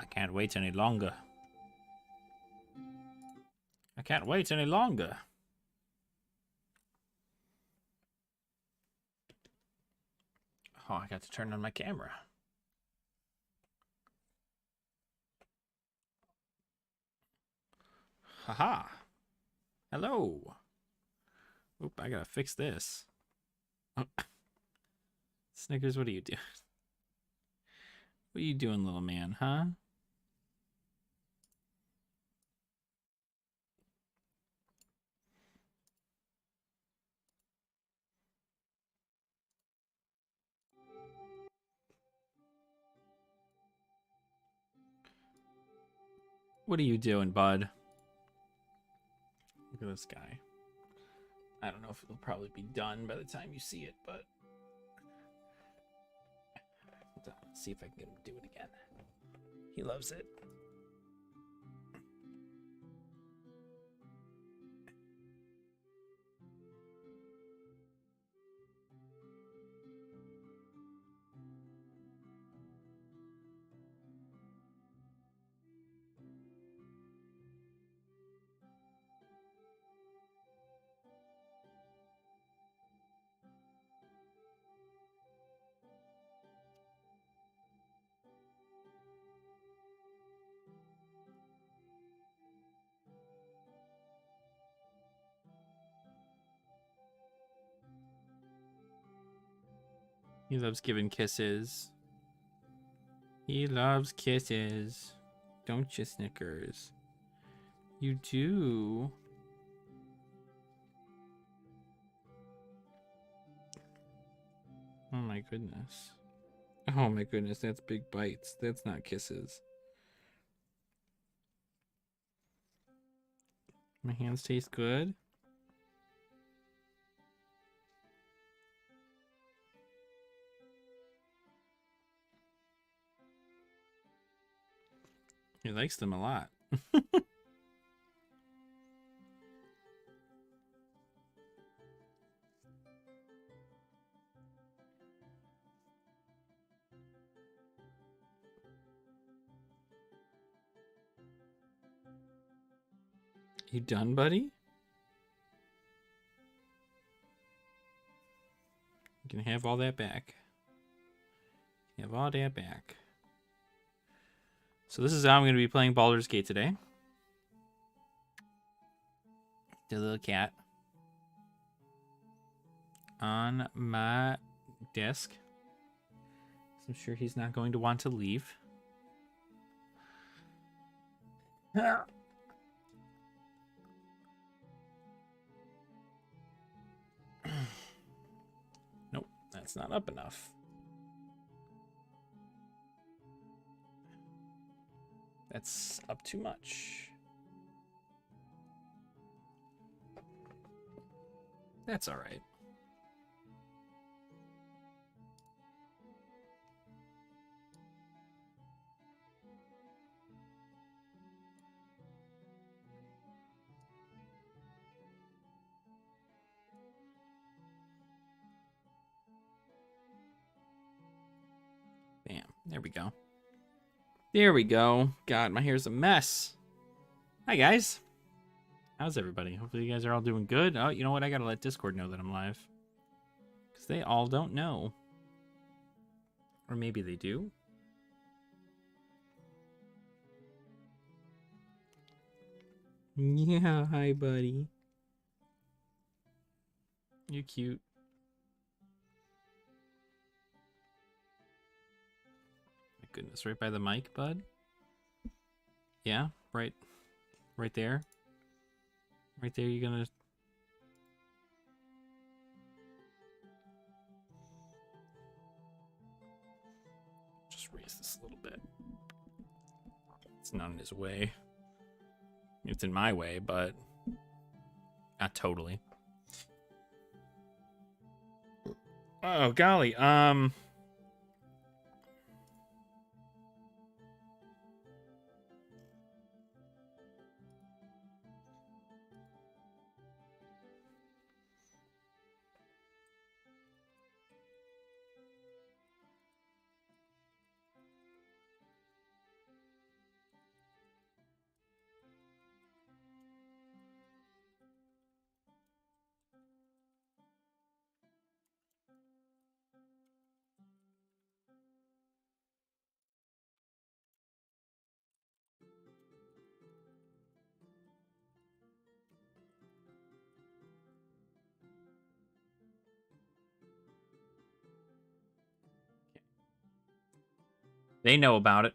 I can't wait any longer. I can't wait any longer. Oh, I got to turn on my camera. Haha. Hello. Oop, I gotta fix this. Oh. Snickers, what are you doing? What are you doing, little man, huh? What are you doing, bud? Look at this guy. I don't know if it'll probably be done by the time you see it, but let's see if I can get him to do it again. He loves it. He loves giving kisses. He loves kisses. Don't you, Snickers? You do. Oh my goodness. Oh my goodness, that's big bites. That's not kisses. My hands taste good. He likes them a lot. You done, buddy? You can have all that back. You have all that back. So this is how I'm going to be playing Baldur's Gate today. The little cat on my desk. I'm sure he's not going to want to leave. Nope, that's not up enough. That's up too much. That's all right. Bam, there we go. There we go. God, my hair's a mess. Hi, guys. How's everybody? Hopefully you guys are all doing good. Oh, you know what? I gotta let Discord know that I'm live. Because they all don't know. Or maybe they do. Yeah, hi, buddy. You're cute. My goodness, right by the mic, bud? Yeah, right there. Right there, you're gonna... Just raise this a little bit. It's not in his way. It's in my way, but not totally. Oh, golly. They know about it.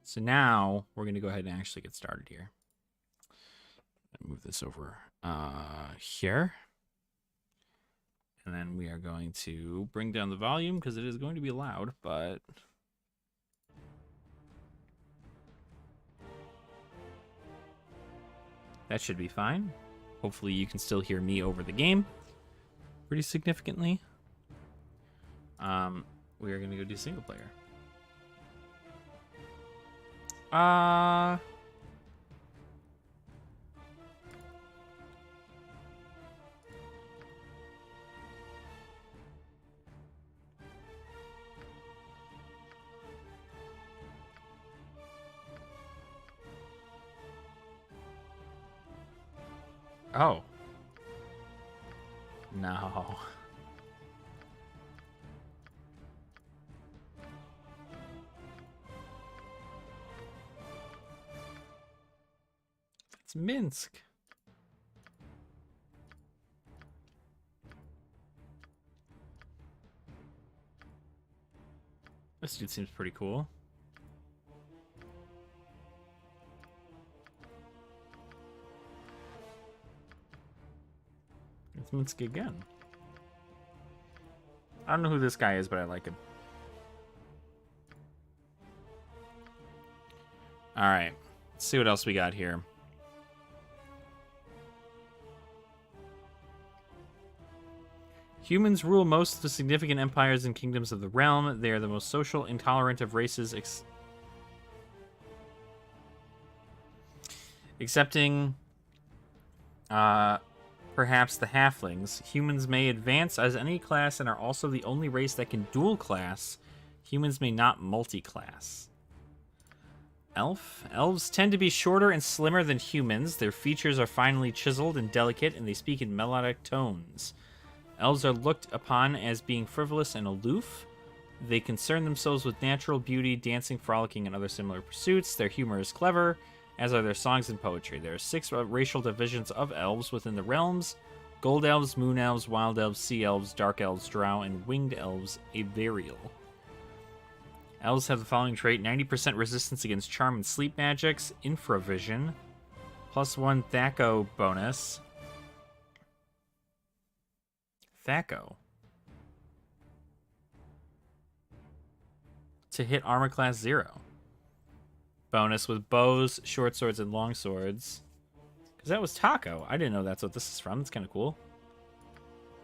So now we're going to go ahead and actually get started here. Move this over here. And then we are going to bring down the volume because it is going to be loud, but that should be fine. Hopefully you can still hear me over the game pretty significantly. We are going to go do single player. Oh. No. It's Minsk. This dude seems pretty cool. It's Minsk again. I don't know who this guy is, but I like him. Alright. Let's see what else we got here. Humans rule most of the significant empires and kingdoms of the realm. They are the most social, intolerant of races, excepting perhaps the halflings. Humans may advance as any class and are also the only race that can dual class. Humans may not multi-class. Elves tend to be shorter and slimmer than humans. Their features are finely chiseled and delicate, and they speak in melodic tones. Elves are looked upon as being frivolous and aloof. They concern themselves with natural beauty, dancing, frolicking, and other similar pursuits. Their humor is clever, as are their songs and poetry. There are 6 racial divisions of elves within the realms: gold elves, moon elves, wild elves, sea elves, dark elves, drow, and winged elves, Avariel. Elves have the following trait: 90% resistance against charm and sleep magics, infravision, +1 Thaco bonus. Thaco. To hit armor class 0. Bonus with bows, short swords, and long swords. Because that was Taco. I didn't know that's what this is from. It's kind of cool.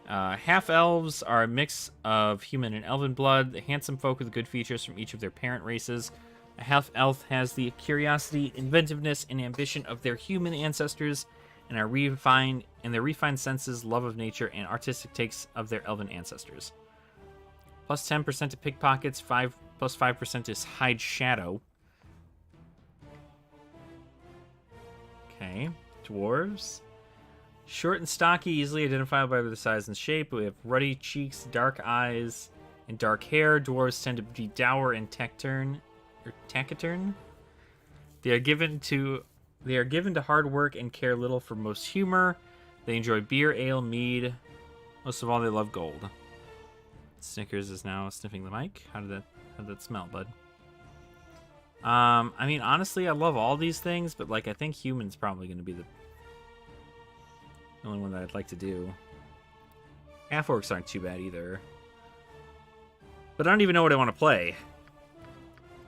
Half-elves are a mix of human and elven blood. Handsome folk with good features from each of their parent races. A half-elf has the curiosity, inventiveness, and ambition of their human ancestors, and their refined senses, love of nature, and artistic takes of their elven ancestors. +10% to pickpockets, +5% is hide shadow. Okay, dwarves. Short and stocky, easily identifiable by their size and shape. We have ruddy cheeks, dark eyes, and dark hair. Dwarves tend to be dour and taciturn. They are given to hard work and care little for most humor. They enjoy beer, ale, mead. Most of all, they love gold. Snickers is now sniffing the mic. How did that smell, bud? I mean, honestly, I love all these things, but like, I think human's probably going to be the only one that I'd like to do. Half-orcs aren't too bad either. But I don't even know what I want to play.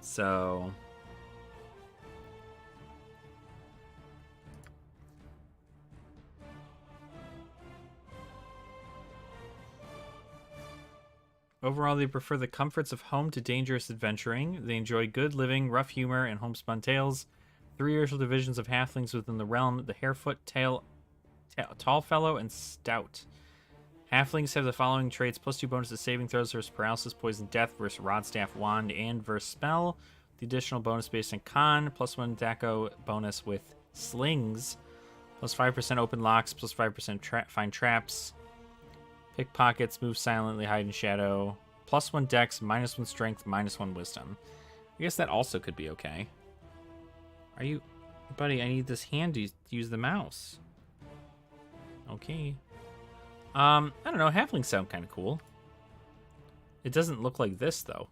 So overall, they prefer the comforts of home to dangerous adventuring. They enjoy good living, rough humor, and homespun tales. 3 racial divisions of halflings within the realm: the Harefoot, Tall Fellow, and Stout. Halflings have the following traits: +2 bonus to saving throws versus paralysis, poison, death versus rod, staff, wand, and versus spell. The additional bonus based on con, +1 Daco bonus with slings, +5% open locks, +5% find traps. Pickpockets, move silently, hide in shadow. +1 dex, -1 strength, -1 wisdom. I guess that also could be okay. Are you... Buddy, I need this hand to use the mouse. Okay. I don't know, halflings sound kind of cool. It doesn't look like this, though.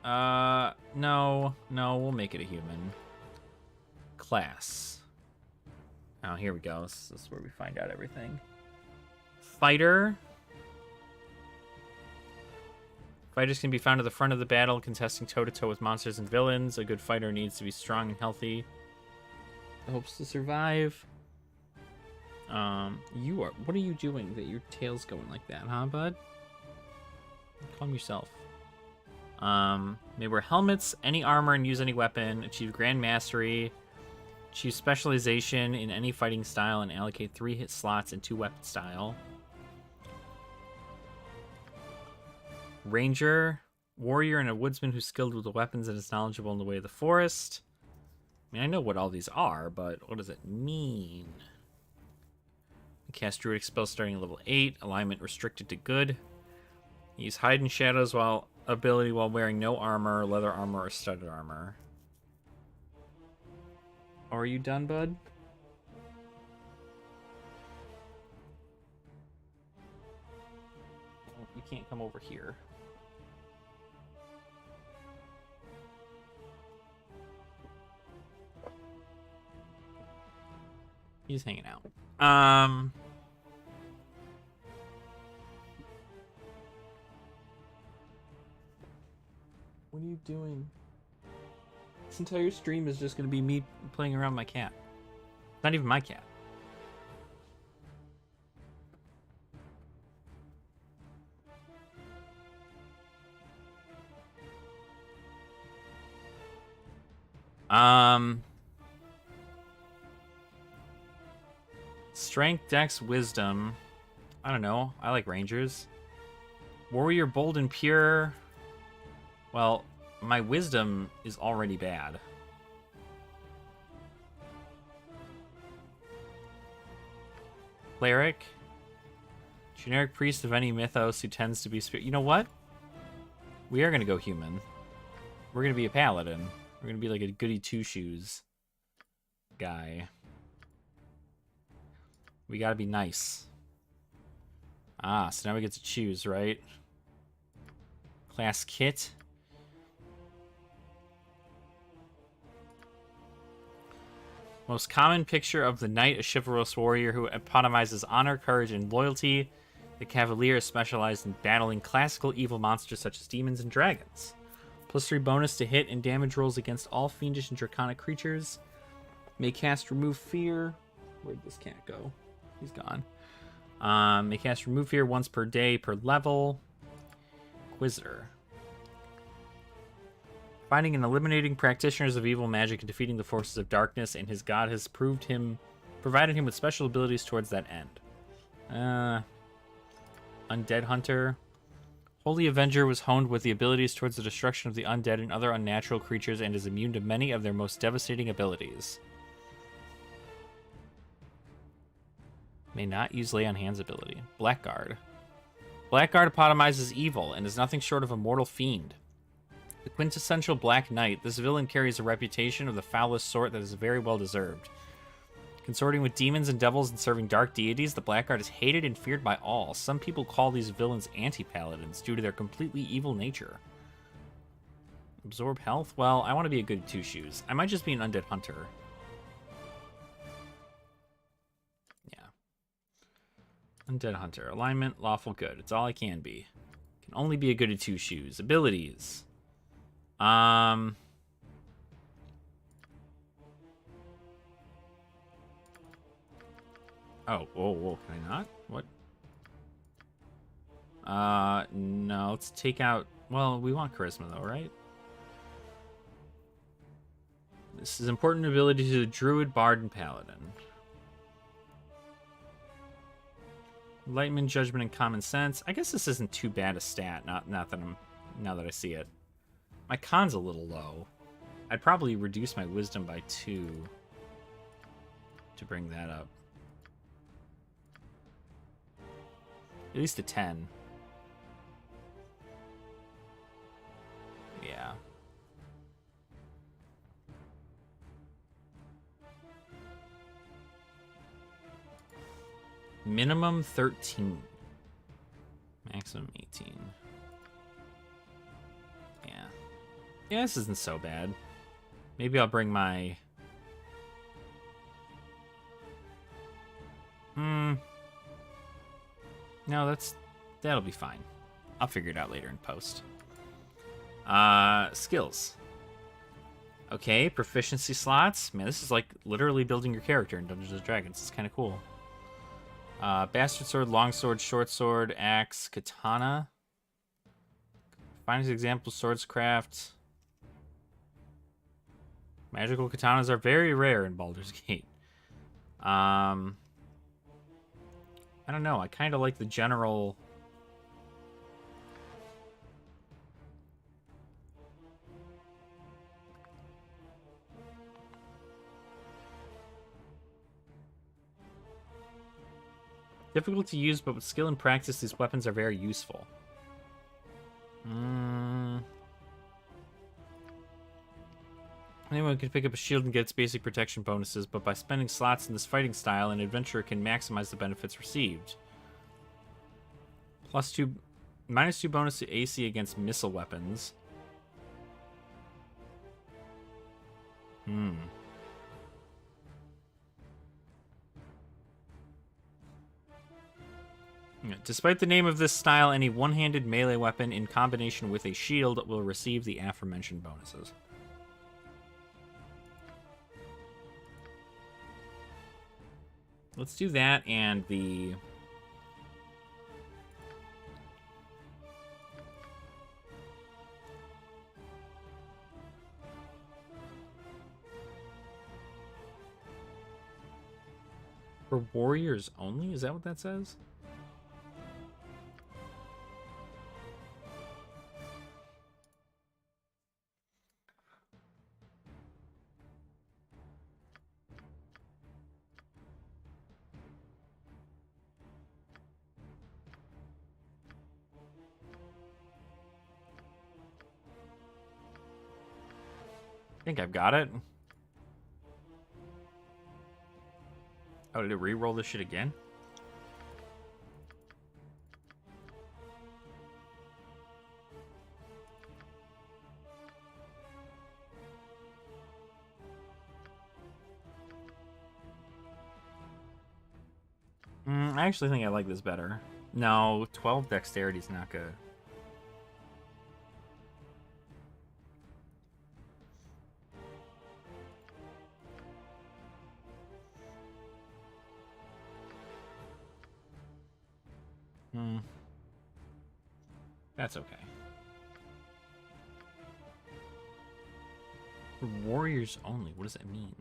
No, we'll make it a human. Class. Oh, here we go. This is where we find out everything. Fighter. Fighters can be found at the front of the battle, contesting toe-to-toe with monsters and villains. A good fighter needs to be strong and healthy. Hopes to survive. What are you doing that your tail's going like that, huh, bud? Calm yourself. They wear helmets, any armor, and use any weapon. Achieve Grand Mastery. Achieve specialization in any fighting style and allocate 3 hit slots in 2 weapon style. Ranger. Warrior and a woodsman who's skilled with the weapons and is knowledgeable in the way of the forest. I mean, I know what all these are, but what does it mean? Cast Druidic spell starting at level 8. Alignment restricted to good. Use Hide in Shadows ability while wearing no armor, leather armor, or studded armor. Are you done, bud? Oh, you can't come over here. He's hanging out. What are you doing? This entire stream is just going to be me playing around my cat. Not even my cat. Strength, Dex, Wisdom. I don't know. I like Rangers. Warrior, Bold and Pure. Well, my Wisdom is already bad. Cleric. Generic priest of any mythos who tends to be spirit. You know what? We are going to go human. We're going to be a paladin. We're going to be like a goody two-shoes guy. We got to be nice. Ah, so now we get to choose, right? Class kit. Most common picture of the knight, a chivalrous warrior who epitomizes honor, courage, and loyalty. The cavalier is specialized in battling classical evil monsters such as demons and dragons. +3 bonus to hit and damage rolls against all fiendish and draconic creatures. May cast Remove Fear. Where'd this cat go? He's gone. May cast Remove Fear once per day per level. Inquisitor. Finding and eliminating practitioners of evil magic and defeating the forces of darkness, and his god has provided him with special abilities towards that end. Undead Hunter. Holy Avenger was honed with the abilities towards the destruction of the undead and other unnatural creatures and is immune to many of their most devastating abilities. May not use Lay on Hands ability. Blackguard. Blackguard epitomizes evil and is nothing short of a mortal fiend. The quintessential Black Knight, this villain carries a reputation of the foulest sort that is very well deserved. Consorting with demons and devils and serving dark deities, the Blackguard is hated and feared by all. Some people call these villains anti-paladins due to their completely evil nature. Absorb health? Well, I want to be a good two-shoes. I might just be an undead hunter. Yeah. Undead hunter. Alignment, lawful good. It's all I can be. Can only be a good at two-shoes. Abilities. Oh, whoa, can I not? What? No, let's take out... Well, we want charisma, though, right? This is important ability to the Druid, Bard, and Paladin. Enlightenment, Judgment, and Common Sense. I guess this isn't too bad a stat, now that I see it. My con's a little low. I'd probably reduce my wisdom by 2 to bring that up. At least a 10. Yeah. Minimum 13. Maximum 18. Yeah. Yeah, this isn't so bad. Maybe I'll bring my... No, that'll be fine. I'll figure it out later in post. Skills. Okay, proficiency slots. Man, this is like literally building your character in Dungeons & Dragons. It's kind of cool. Bastard sword, longsword, short sword, axe, katana. Finest example, swordscraft. Magical katanas are very rare in Baldur's Gate. I don't know. I kind of like the general... Difficult to use, but with skill and practice, these weapons are very useful. Anyone can pick up a shield and get its basic protection bonuses, but by spending slots in this fighting style, an adventurer can maximize the benefits received. -2 bonus to AC against missile weapons. Despite the name of this style, any one-handed melee weapon in combination with a shield will receive the aforementioned bonuses. Let's do that and the... For warriors only? Is that what that says? I think I've got it. Oh, did it re-roll this shit again? I actually think I like this better. No, 12 dexterity is not good. That's okay. For warriors only, what does that mean?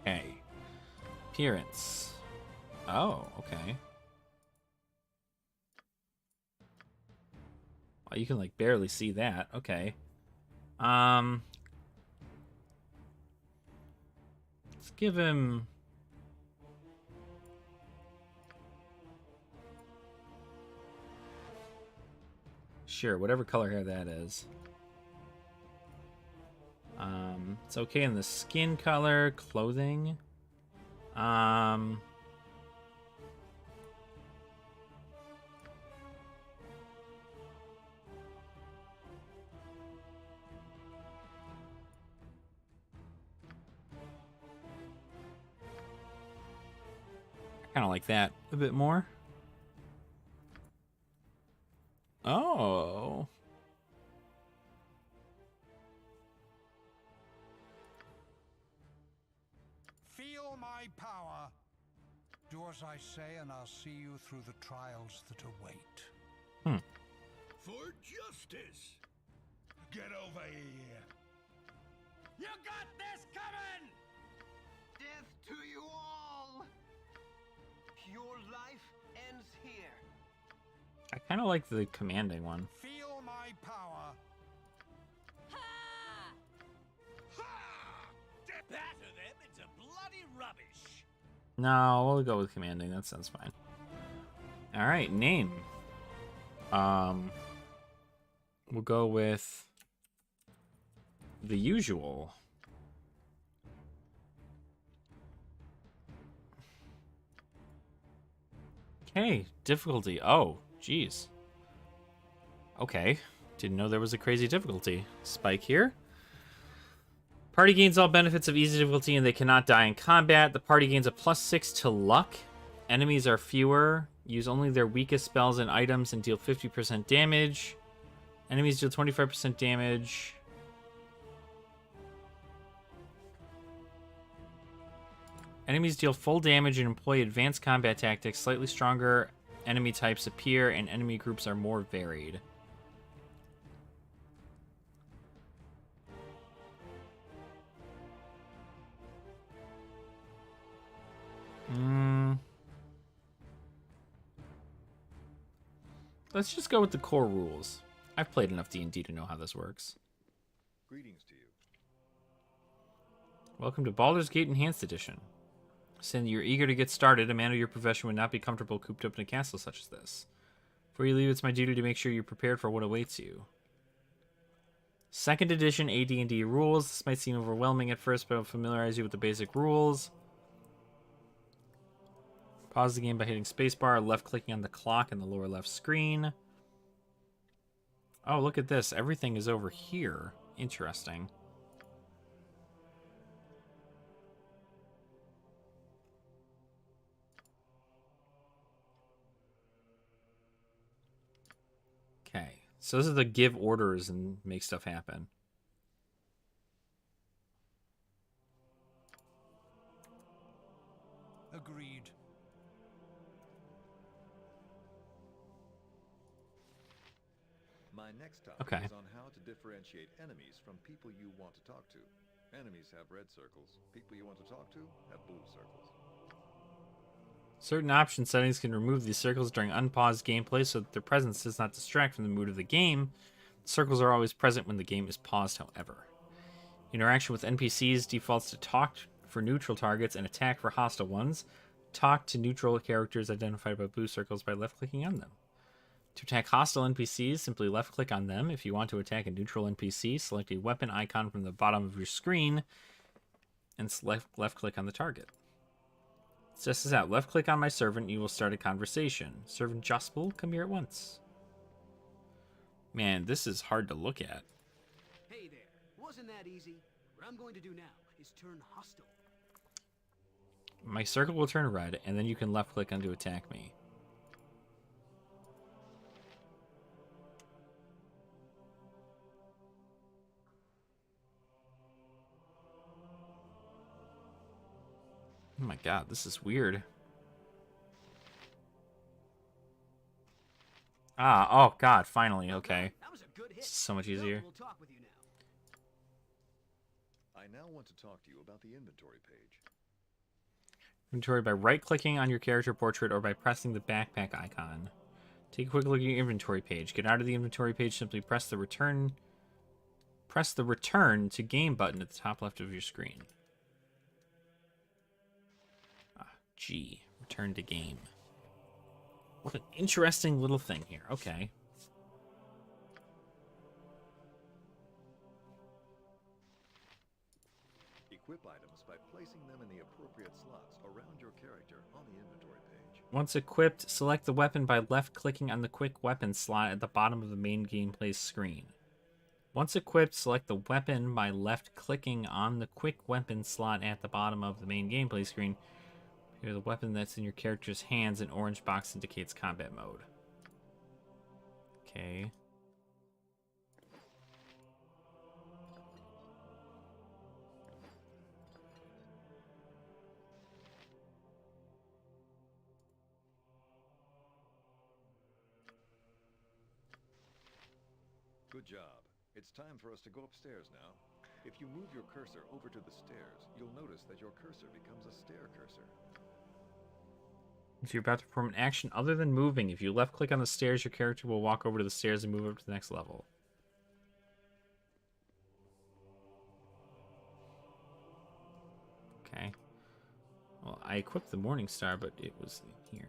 Okay. Appearance. Oh, okay. Oh, you can like barely see that. Okay. Let's give him... Sure, whatever color hair that is. It's okay in the skin color, clothing. Kind of like that a bit more. Oh. Feel my power. Do as I say, and I'll see you through the trials that await. For justice. Get over here. You got this coming! Death to you all! Your life ends here. I kind of like the commanding one. Feel my power. Ha! Ha! Batter them into bloody rubbish! No, we'll go with commanding. That sounds fine. All right, name. We'll go with the usual. Okay, difficulty. Oh, geez. Okay, didn't know there was a crazy difficulty spike here. Party gains all benefits of easy difficulty and they cannot die in combat. The party gains a +6 to luck. Enemies are fewer. Use only their weakest spells and items and deal 50% damage. Enemies deal 25% damage. Enemies deal full damage and employ advanced combat tactics. Slightly stronger enemy types appear and enemy groups are more varied. Let's just go with the core rules. I've played enough D&D to know how this works. Greetings to you. Welcome to Baldur's Gate Enhanced Edition. Saying you're eager to get started, a man of your profession would not be comfortable cooped up in a castle such as this. Before you leave, it's my duty to make sure you're prepared for what awaits you. 2nd edition AD&D rules. This might seem overwhelming at first, but I'll familiarize you with the basic rules. Pause the game by hitting spacebar, left-clicking on the clock in the lower left screen. Oh, look at this. Everything is over here. Interesting. Okay. So this is the give orders and make stuff happen. Agreed. My next topic is on how to differentiate enemies from people you want to talk to. Enemies have red circles. People you want to talk to have blue circles. Certain option settings can remove these circles during unpaused gameplay so that their presence does not distract from the mood of the game. The circles are always present when the game is paused, however. Interaction with NPCs defaults to talk for neutral targets and attack for hostile ones. Talk to neutral characters identified by blue circles by left-clicking on them. To attack hostile NPCs, simply left-click on them. If you want to attack a neutral NPC, select a weapon icon from the bottom of your screen and left-click on the target. Let's test this out. Left-click on my servant and you will start a conversation. Servant Jospel, come here at once. Man, this is hard to look at. Hey there. Wasn't that easy? What I'm going to do now is turn hostile. My circle will turn red, and then you can left-click on to attack me. Oh my god, this is weird. Ah, oh god, finally, okay. That was a good hit. This is so much easier. We'll talk with you now. I now want to talk to you about the inventory page. Inventory by right-clicking on your character portrait or by pressing the backpack icon. Take a quick look at your inventory page. Get out of the inventory page, simply press the return to game button at the top left of your screen. G, return to game. What an interesting little thing here. Okay. Equip items by placing them in the appropriate slots around your character on the inventory page. Once equipped, select the weapon by left-clicking on the quick weapon slot at the bottom of the main gameplay screen. Once equipped, select the weapon by left-clicking on the quick weapon slot at the bottom of the main gameplay screen. Here, the weapon that's in your character's hands, an orange box indicates combat mode. Okay. Good job. It's time for us to go upstairs now. If you move your cursor over to the stairs, you'll notice that your cursor becomes a stair cursor. If you're about to perform an action other than moving, if you left-click on the stairs, your character will walk over to the stairs and move up to the next level. Okay. Well, I equipped the Morning Star, but it was in here.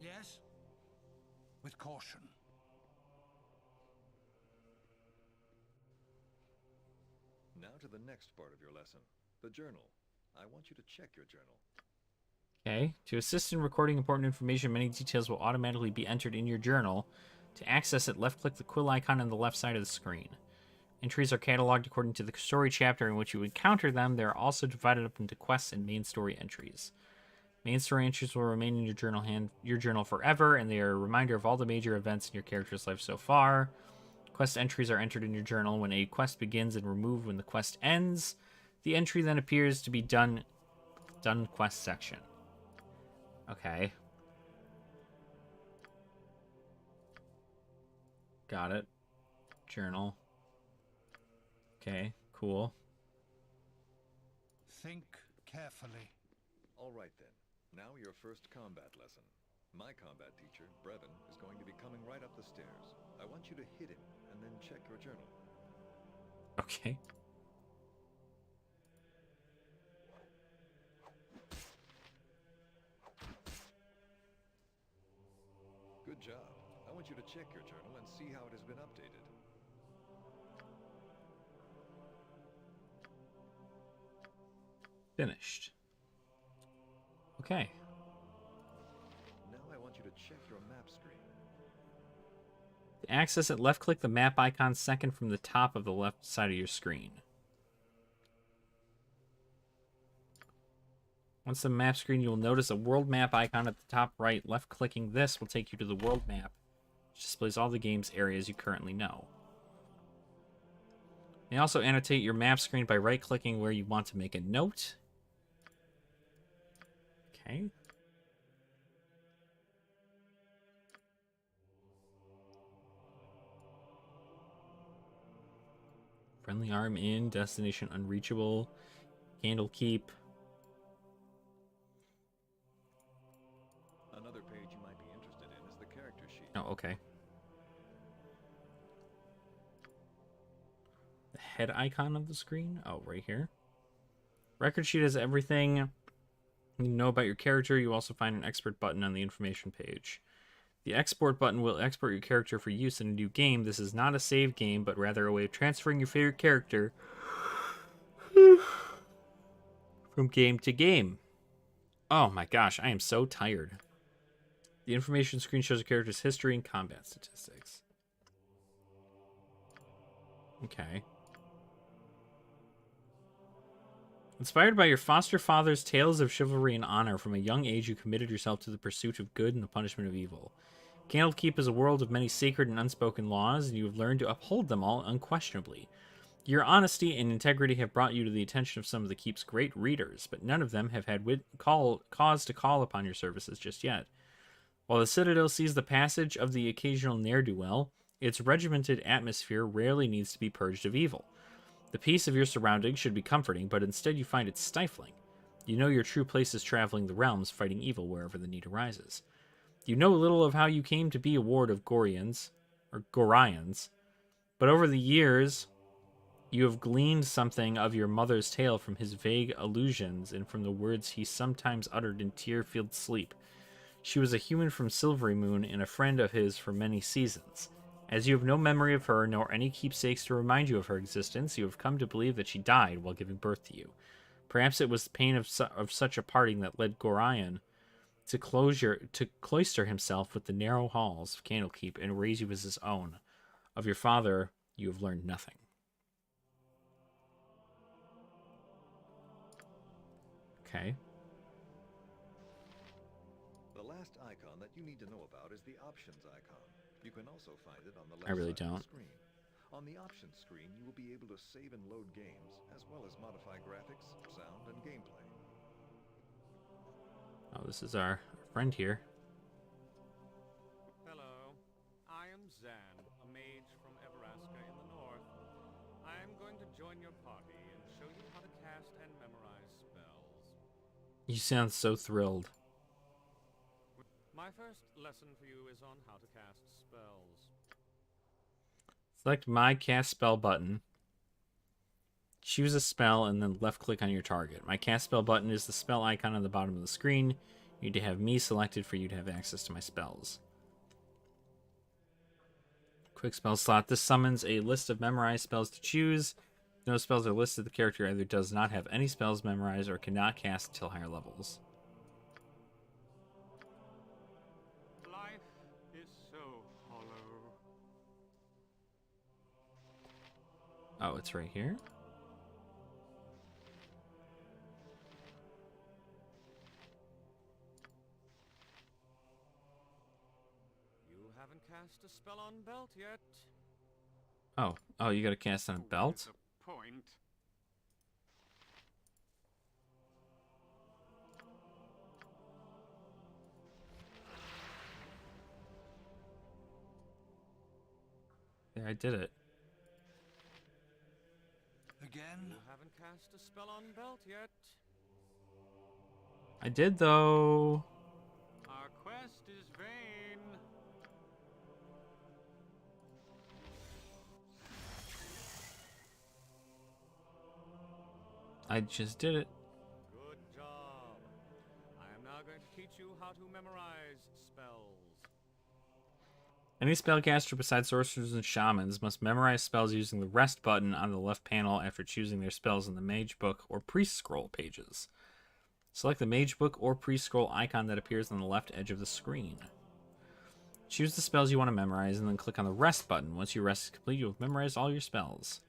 Yes? With caution. Now to the next part of your lesson, the journal. I want you to check your journal. Okay. To assist in recording important information, many details will automatically be entered in your journal. To access it, left-click the quill icon on the left side of the screen. Entries are cataloged according to the story chapter in which you encounter them. They are also divided up into quests and main story entries. Main story entries will remain in your journal forever, and they are a reminder of all the major events in your character's life so far. Quest entries are entered in your journal when a quest begins and removed when the quest ends. The entry then appears to be done quest section. Okay. Got it. Journal. Okay, cool. Think carefully. All right then. Now your first combat lesson. My combat teacher, Brevin, is going to be coming right up the stairs. I want you to hit him and then check your journal. Okay. Good job. I want you to check your journal and see how it has been updated. Finished. Okay. Now I want you to check your map screen. To access it, left-click the map icon second from the top of the left side of your screen. Once the map screen, you will notice a world map icon at the top right. Left-clicking this will take you to the world map, which displays all the game's areas you currently know. You may also annotate your map screen by right-clicking where you want to make a note. Okay. Friendly arm in, destination unreachable, Candlekeep. Another page you might be interested in is the character sheet. Oh, okay. The head icon of the screen? Oh, right here. Record sheet has everything you know about your character. You also find an export button on the information page. The export button will export your character for use in a new game. This is not a save game, but rather a way of transferring your favorite character from game to game. Oh my gosh, I am so tired. The information screen shows a character's history and combat statistics. Okay. Inspired by your foster father's tales of chivalry and honor, from a young age you committed yourself to the pursuit of good and the punishment of evil. Candlekeep is a world of many sacred and unspoken laws, and you have learned to uphold them all unquestionably. Your honesty and integrity have brought you to the attention of some of the Keep's great readers, but none of them have had cause to call upon your services just yet. While the Citadel sees the passage of the occasional ne'er-do-well, its regimented atmosphere rarely needs to be purged of evil. The peace of your surroundings should be comforting, but instead you find it stifling. You know your true place is traveling the realms, fighting evil wherever the need arises. You know little of how you came to be a ward of Gorians, but over the years, you have gleaned something of your mother's tale from his vague allusions and from the words he sometimes uttered in tear-filled sleep. She was a human from Silvery Moon and a friend of his for many seasons. As you have no memory of her, nor any keepsakes to remind you of her existence, you have come to believe that she died while giving birth to you. Perhaps it was the pain of such a parting that led Gorion to cloister himself with the narrow halls of Candlekeep and raise you as his own. Of your father, you have learned nothing. Okay. The last icon that you need to know about is the options icon. You can also find it on the left I really side of don't. the screen. On the options screen, you will be able to save and load games, as well as modify graphics, sound, and gameplay. Oh, this is our friend here. Hello, I am Zan, a mage from Everaska in the north. I am going to join your party and show you how to cast and memorize spells. You sound so thrilled. My first lesson for you is on how to cast spells. Select My Cast Spell button. Choose a spell and then left click on your target. My Cast Spell button is the spell icon on the bottom of the screen. You need to have me selected for you to have access to my spells. Quick spell slot. This summons a list of memorized spells to choose. If no spells are listed, the character either does not have any spells memorized or cannot cast until higher levels. Life is so hollow. Oh, it's right here? You haven't cast a spell on Belt yet. Oh, you gotta cast on a belt? Point. Yeah, I did it. Again? You haven't cast a spell on Belt yet. I did, though. Our quest is vain. I just did it. Good job. I am now going to teach you how to memorize spells. Any spellcaster besides sorcerers and shamans must memorize spells using the rest button on the left panel after choosing their spells in the mage book or priest scroll pages. Select the mage book or priest scroll icon that appears on the left edge of the screen. Choose the spells you want to memorize and then click on the rest button. Once your rest is complete, you have memorized all your spells.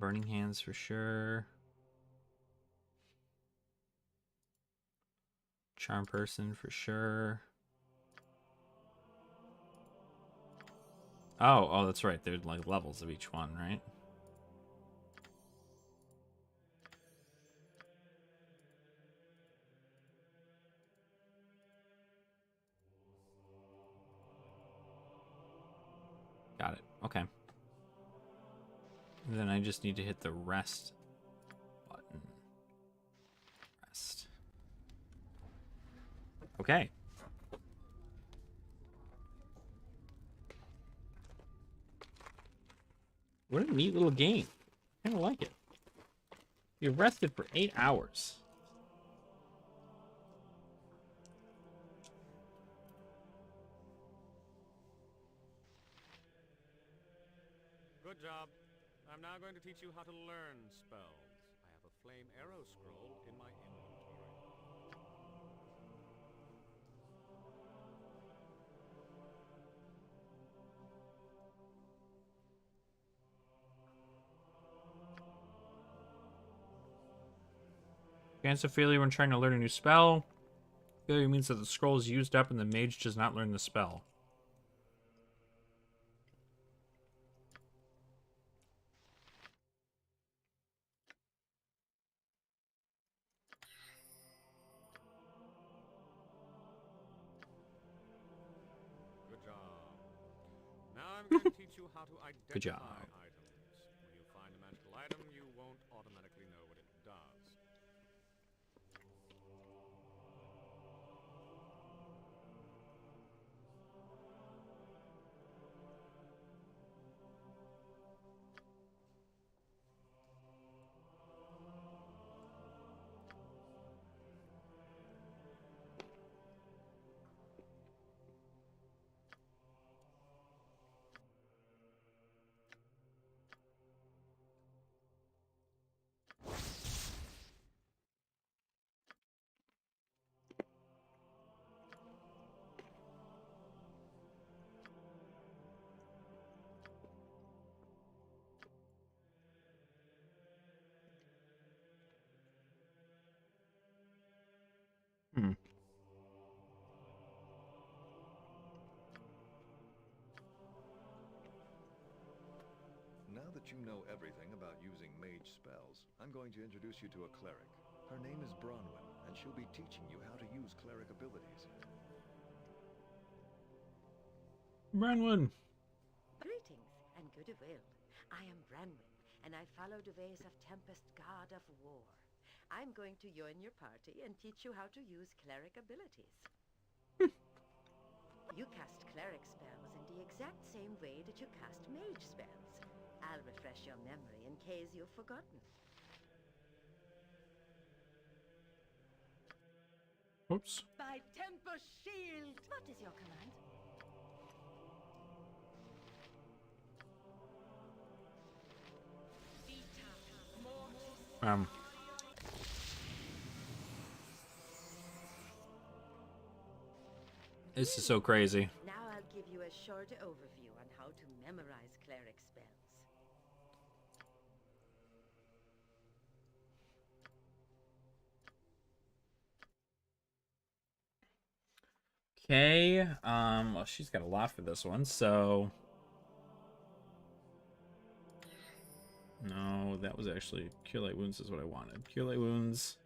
Burning Hands for sure. Charm Person for sure. Oh, that's right. There's like levels of each one, right? Got it. Okay. And then I just need to hit the rest button. Rest. Okay. What a neat little game. I kind of like it. You're rested for 8 hours. Good job. I'm now going to teach you how to learn spells. I have a flame arrow scroll in my inventory. Chance of failure when trying to learn a new spell. Failure means that the scroll is used up and the mage does not learn the spell. Good job. Now I'm going to teach you how to identify Good job. items. When you find a magical item, you won't automatically know what it does. that you know everything about using mage spells, I'm going to introduce you to a cleric. Her name is Bronwyn, and she'll be teaching you how to use cleric abilities. Bronwyn. Greetings and goodwill. I am Branwen, and I follow the ways of Tempest, god of war. I'm going to join your party and teach you how to use cleric abilities. You cast cleric spells in the exact same way that you cast mage spells. I'll refresh your memory in case you've forgotten. Oops. By Tempest Shield! What is your command? Um. This is so crazy. Now I'll give you a short overview on how to memorize cleric spells. Okay. Well, she's got a lot for this one, so. No, that was actually Cure Light Wounds is what I wanted. Cure Light Wounds.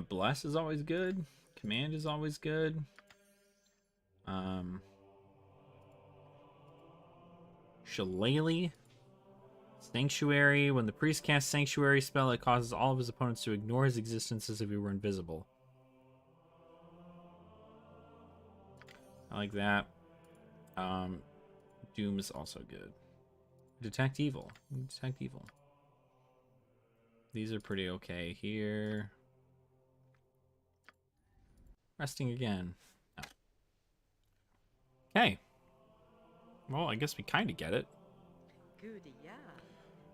Bless is always good. Command is always good. Shillelagh. Sanctuary. When the priest casts Sanctuary spell, it causes all of his opponents to ignore his existence as if he were invisible. I like that. Doom is also good. Detect Evil. Detect Evil. These are pretty okay here. Resting again. Oh. Okay. Well, I guess we kind of get it. Goody, yeah.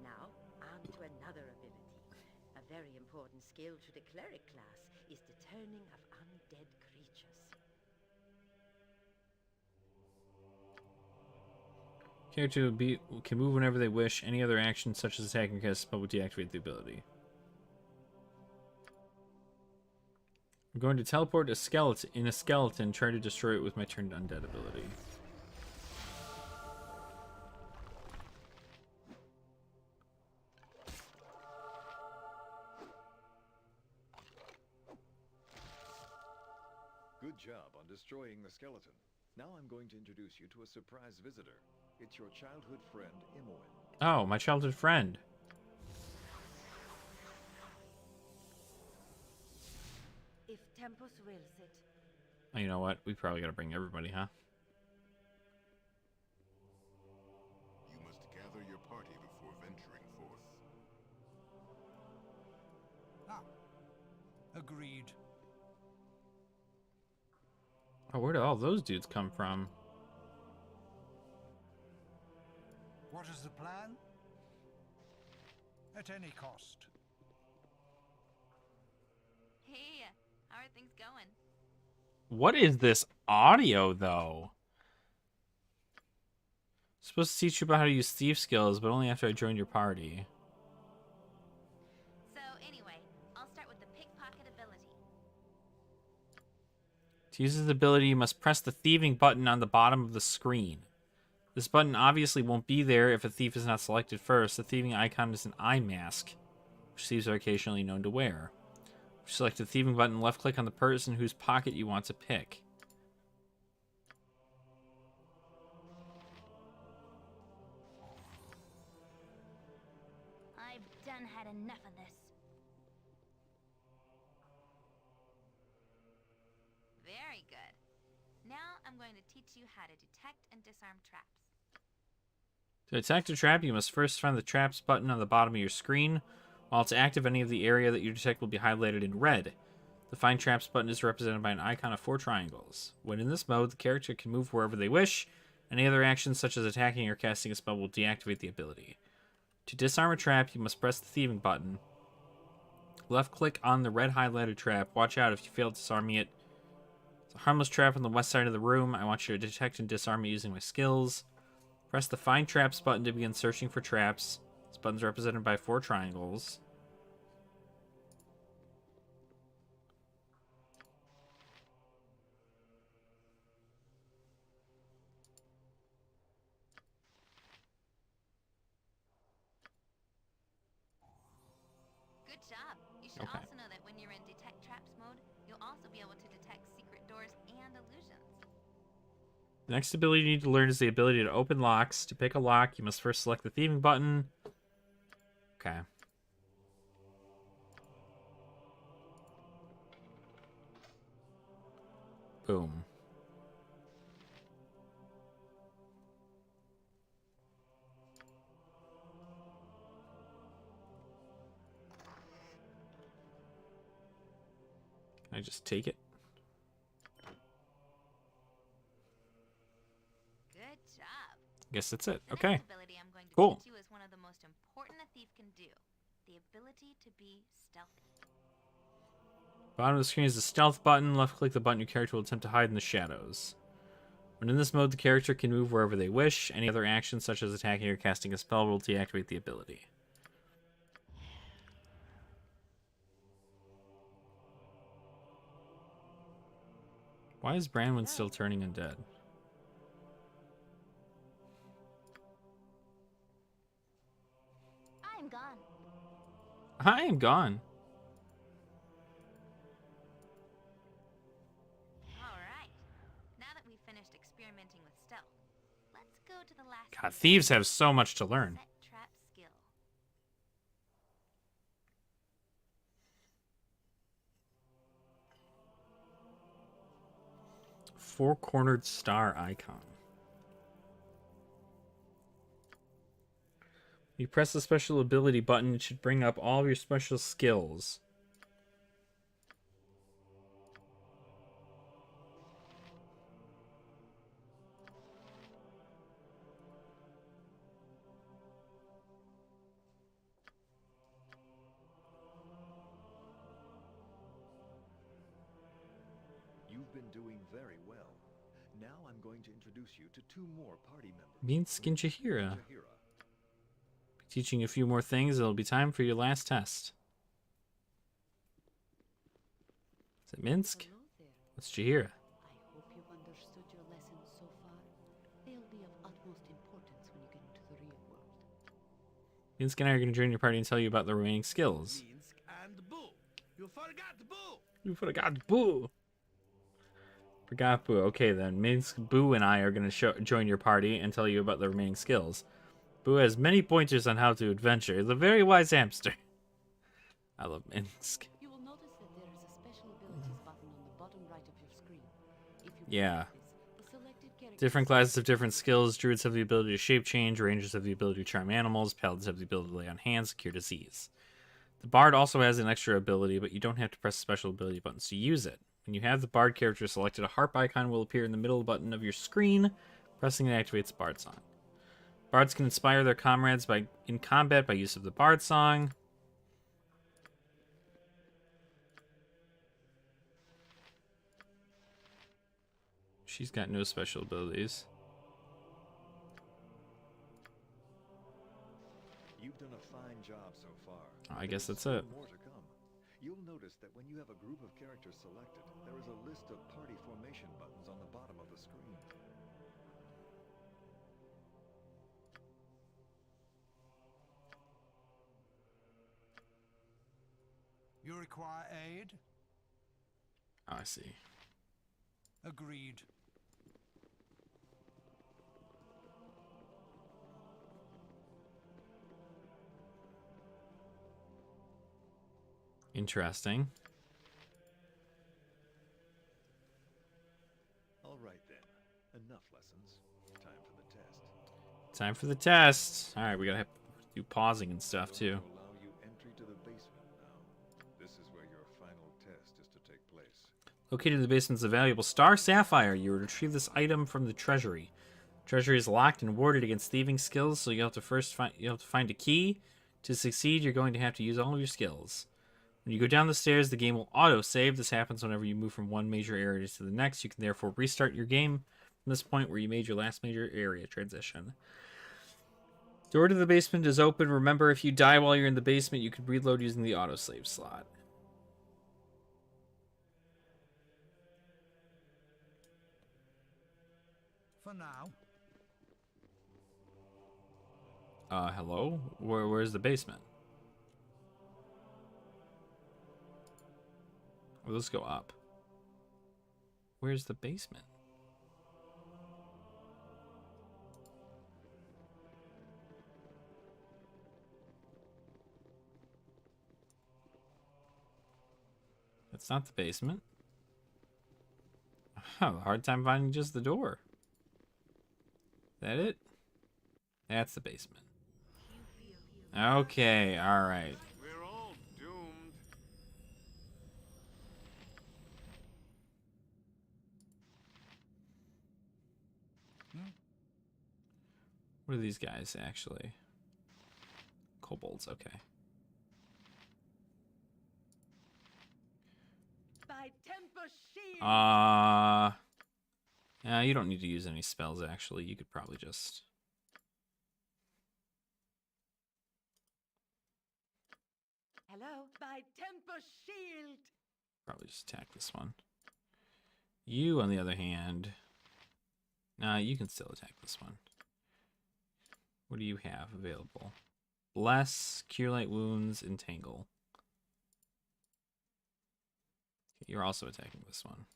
Now, on to another ability. A very important skill to the cleric class is the turning of undead creatures. Character can move whenever they wish. Any other action, such as attacking or cast spell, will deactivate the ability. I'm going to teleport a skeleton, try to destroy it with my turned undead ability. Good job on destroying the skeleton. Now I'm going to introduce you to a surprise visitor. It's your childhood friend, Imoen. Oh, my childhood friend. If Tempus wills it. Oh, you know what? We probably got to bring everybody, huh? You must gather your party before venturing forth. Ah, agreed. Oh, where did all those dudes come from? What is the plan? At any cost. Hey, how are things going? What is this audio, though? Supposed to teach you about how to use thief skills, but only after I join your party. So anyway, I'll start with the pickpocket ability. To use this ability, you must press the thieving button on the bottom of the screen. This button obviously won't be there if a thief is not selected first. The thieving icon is an eye mask, which thieves are occasionally known to wear. Select the thieving button, left-click on the person whose pocket you want to pick. I've done had enough of this. Very good. Now I'm going to teach you how to detect and disarm traps. To detect a trap, you must first find the traps button on the bottom of your screen. While it's active, any of the area that you detect will be highlighted in red. The Find Traps button is represented by an icon of 4 triangles. When in this mode, the character can move wherever they wish. Any other actions, such as attacking or casting a spell, will deactivate the ability. To disarm a trap, you must press the thieving button. Left-click on the red highlighted trap. Watch out if you fail disarming it. It's a harmless trap on the west side of the room. I want you to detect and disarm it using my skills. Press the Find Traps button to begin searching for traps. This button's represented by 4 triangles. Good job. You should Okay. also know that when you're in detect traps mode, you'll also be able to detect secret doors and illusions. The next ability you need to learn is the ability to open locks. To pick a lock, you must first select the thieving button. Okay. Boom. Can I just take it? Good job. Guess that's it. The Okay. next ability I'm going to Cool. teach you is one of the most important a thief can do. The ability to be stealthy. Bottom of the screen is the stealth button. Left click the button, your character will attempt to hide in the shadows. When in this mode, the character can move wherever they wish. Any other actions, such as attacking or casting a spell, will deactivate the ability. Why is Branwyn still turning undead? I am gone. I am gone. Alright. Now that we've finished experimenting with stealth, let's go to the last God, ability. thieves have so much to learn. Set trap skill. Four-cornered star icon. You press the special ability button, it should bring up all of your special skills. You've been doing very well. Now I'm going to introduce you to two more party members. Minsk and Jahira. Jahira. Teaching a few more things, it'll be time for your last test. Is it Minsk? Hello there. What's Jahira? I hope you've understood your lessons so far. They'll be of utmost importance when you get into the real world. Minsk and I are going to join your party and tell you about the remaining skills. Minsk and Boo. You forgot Boo. You forgot Boo. Forgot Boo. Okay then, Minsk, Boo, and I are going to join your party and tell you about the remaining skills. Boo has many pointers on how to adventure. He's a very wise hamster. I love Minsk. You will notice that there is a special abilities button on the bottom right of your screen. If you Yeah. press this, the selected character Different classes have different skills. Druids have the ability to shape change. Rangers have the ability to charm animals. Paladins have the ability to lay on hands, cure disease. The Bard also has an extra ability, but you don't have to press special ability buttons to use it. When you have the Bard character selected, a harp icon will appear in the middle button of your screen. Pressing it activates the Bard song. Bards can inspire their comrades in combat by use of the Bard song. She's got no special abilities. You've done a fine job so far. I guess There's that's it. still more to come. You'll notice that when you have a group of characters selected, there is a list of party formation buttons on the bottom of the screen. You require aid? Oh, I see. Agreed. Interesting. All right then. Enough lessons. Time for the test. Time for the test. All right, we gotta do pausing and stuff too. Allow you entry to the basement now. This is where your final test is to take place. Located in the basement is a valuable star sapphire. You retrieve this item from the treasury. Treasury is locked and warded against thieving skills, so you have to find a key. To succeed, you're going to have to use all of your skills. When you go down the stairs, the game will auto-save. This happens whenever you move from one major area to the next. You can therefore restart your game from this point where you made your last major area transition. Door to the basement is open. Remember, if you die while you're in the basement, you can reload using the autosave slot. For now. Hello? Where's the basement? Well, let's go up. Where's the basement? That's not the basement. I have a hard time finding just the door. Is that it? That's the basement. Okay, alright. We're all doomed. What are these guys, actually? Kobolds, okay. By Tempest Shield! Yeah, you don't need to use any spells, actually. You could probably just... Hello? By Tempest Shield! Probably just attack this one. You, on the other hand... Nah, you can still attack this one. What do you have available? Bless, Cure Light Wounds, Entangle. You're also attacking this one.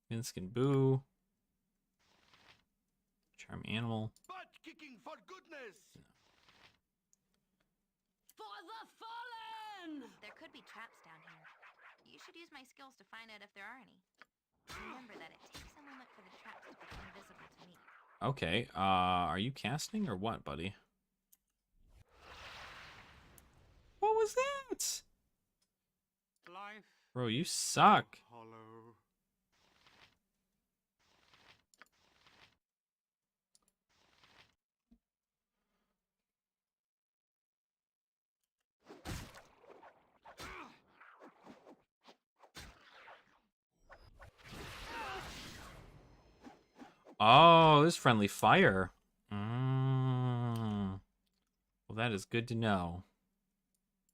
Minsk and Boo. Charm Animal. Butt kicking for goodness! For the fallen! There could be traps down here. You should use my skills to find out if there are any. Remember that it takes a moment for the traps to become visible to me. Okay, are you casting or what, buddy? What was that? Life Bro, you suck. hollow. Oh, this friendly fire. Well, that is good to know.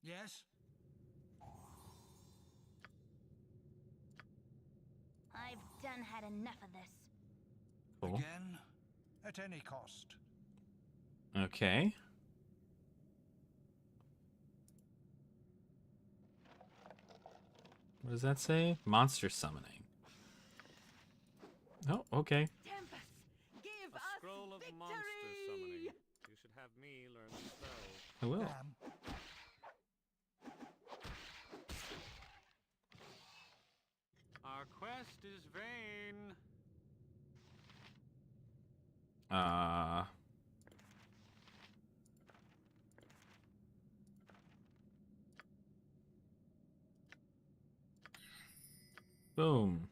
Yes? I've done had enough of this. Cool. Again? At any cost. Okay. What does that say? Monster summoning. Oh, okay. Tempest, give A us scroll of victory! monster summoning. You should have me learn the spell. I will. Damn. Our quest is vain. Boom.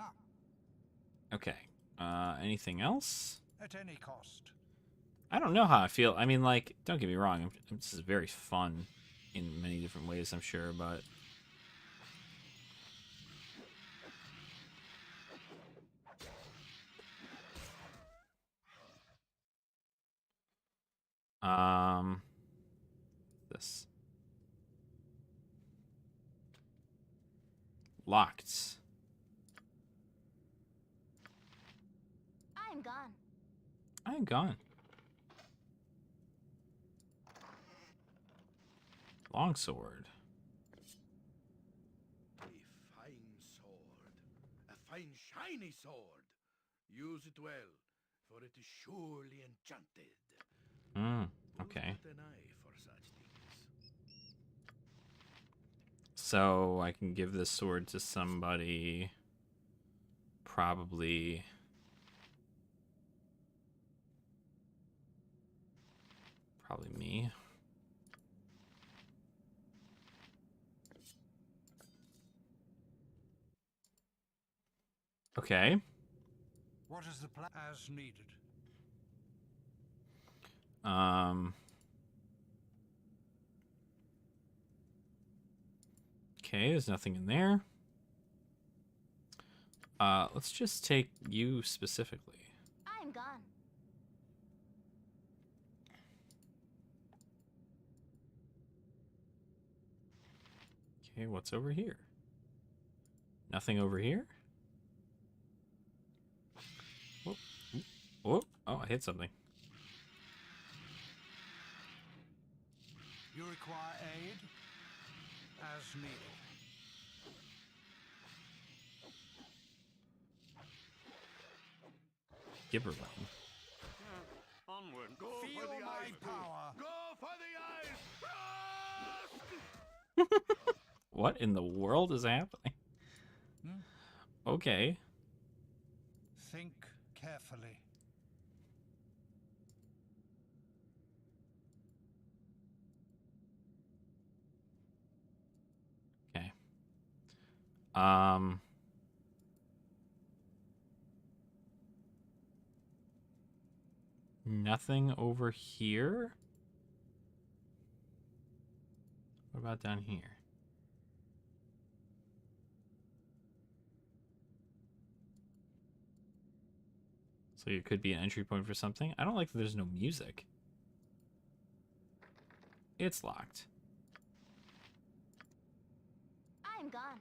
Ah, Okay. Anything else? at any cost. I don't know how I feel. I mean, like, don't get me wrong. This is very fun in many different ways, I'm sure, but... This. Locked. I'm gone. I'm gone. Longsword. A fine sword. A fine shiny sword. Use it well, for it is surely enchanted. Okay. Who's got an eye for such things? So I can give this sword to somebody. Probably. Probably me. Okay. What is the plan? As needed. Okay, there's nothing in there. Let's just take you specifically. I'm gone. Okay, what's over here? Nothing over here? Whoop. Whoop. Oh, I hit something. You require aid? as needed. Gibberling. Onward. Go Feel for the my eyes, power. Go for the eyes. What in the world is happening? Hmm? Okay. Think carefully. Okay. Um. Nothing over here? What about down here? So it could be an entry point for something. I don't like that there's no music. It's locked. I'm gone.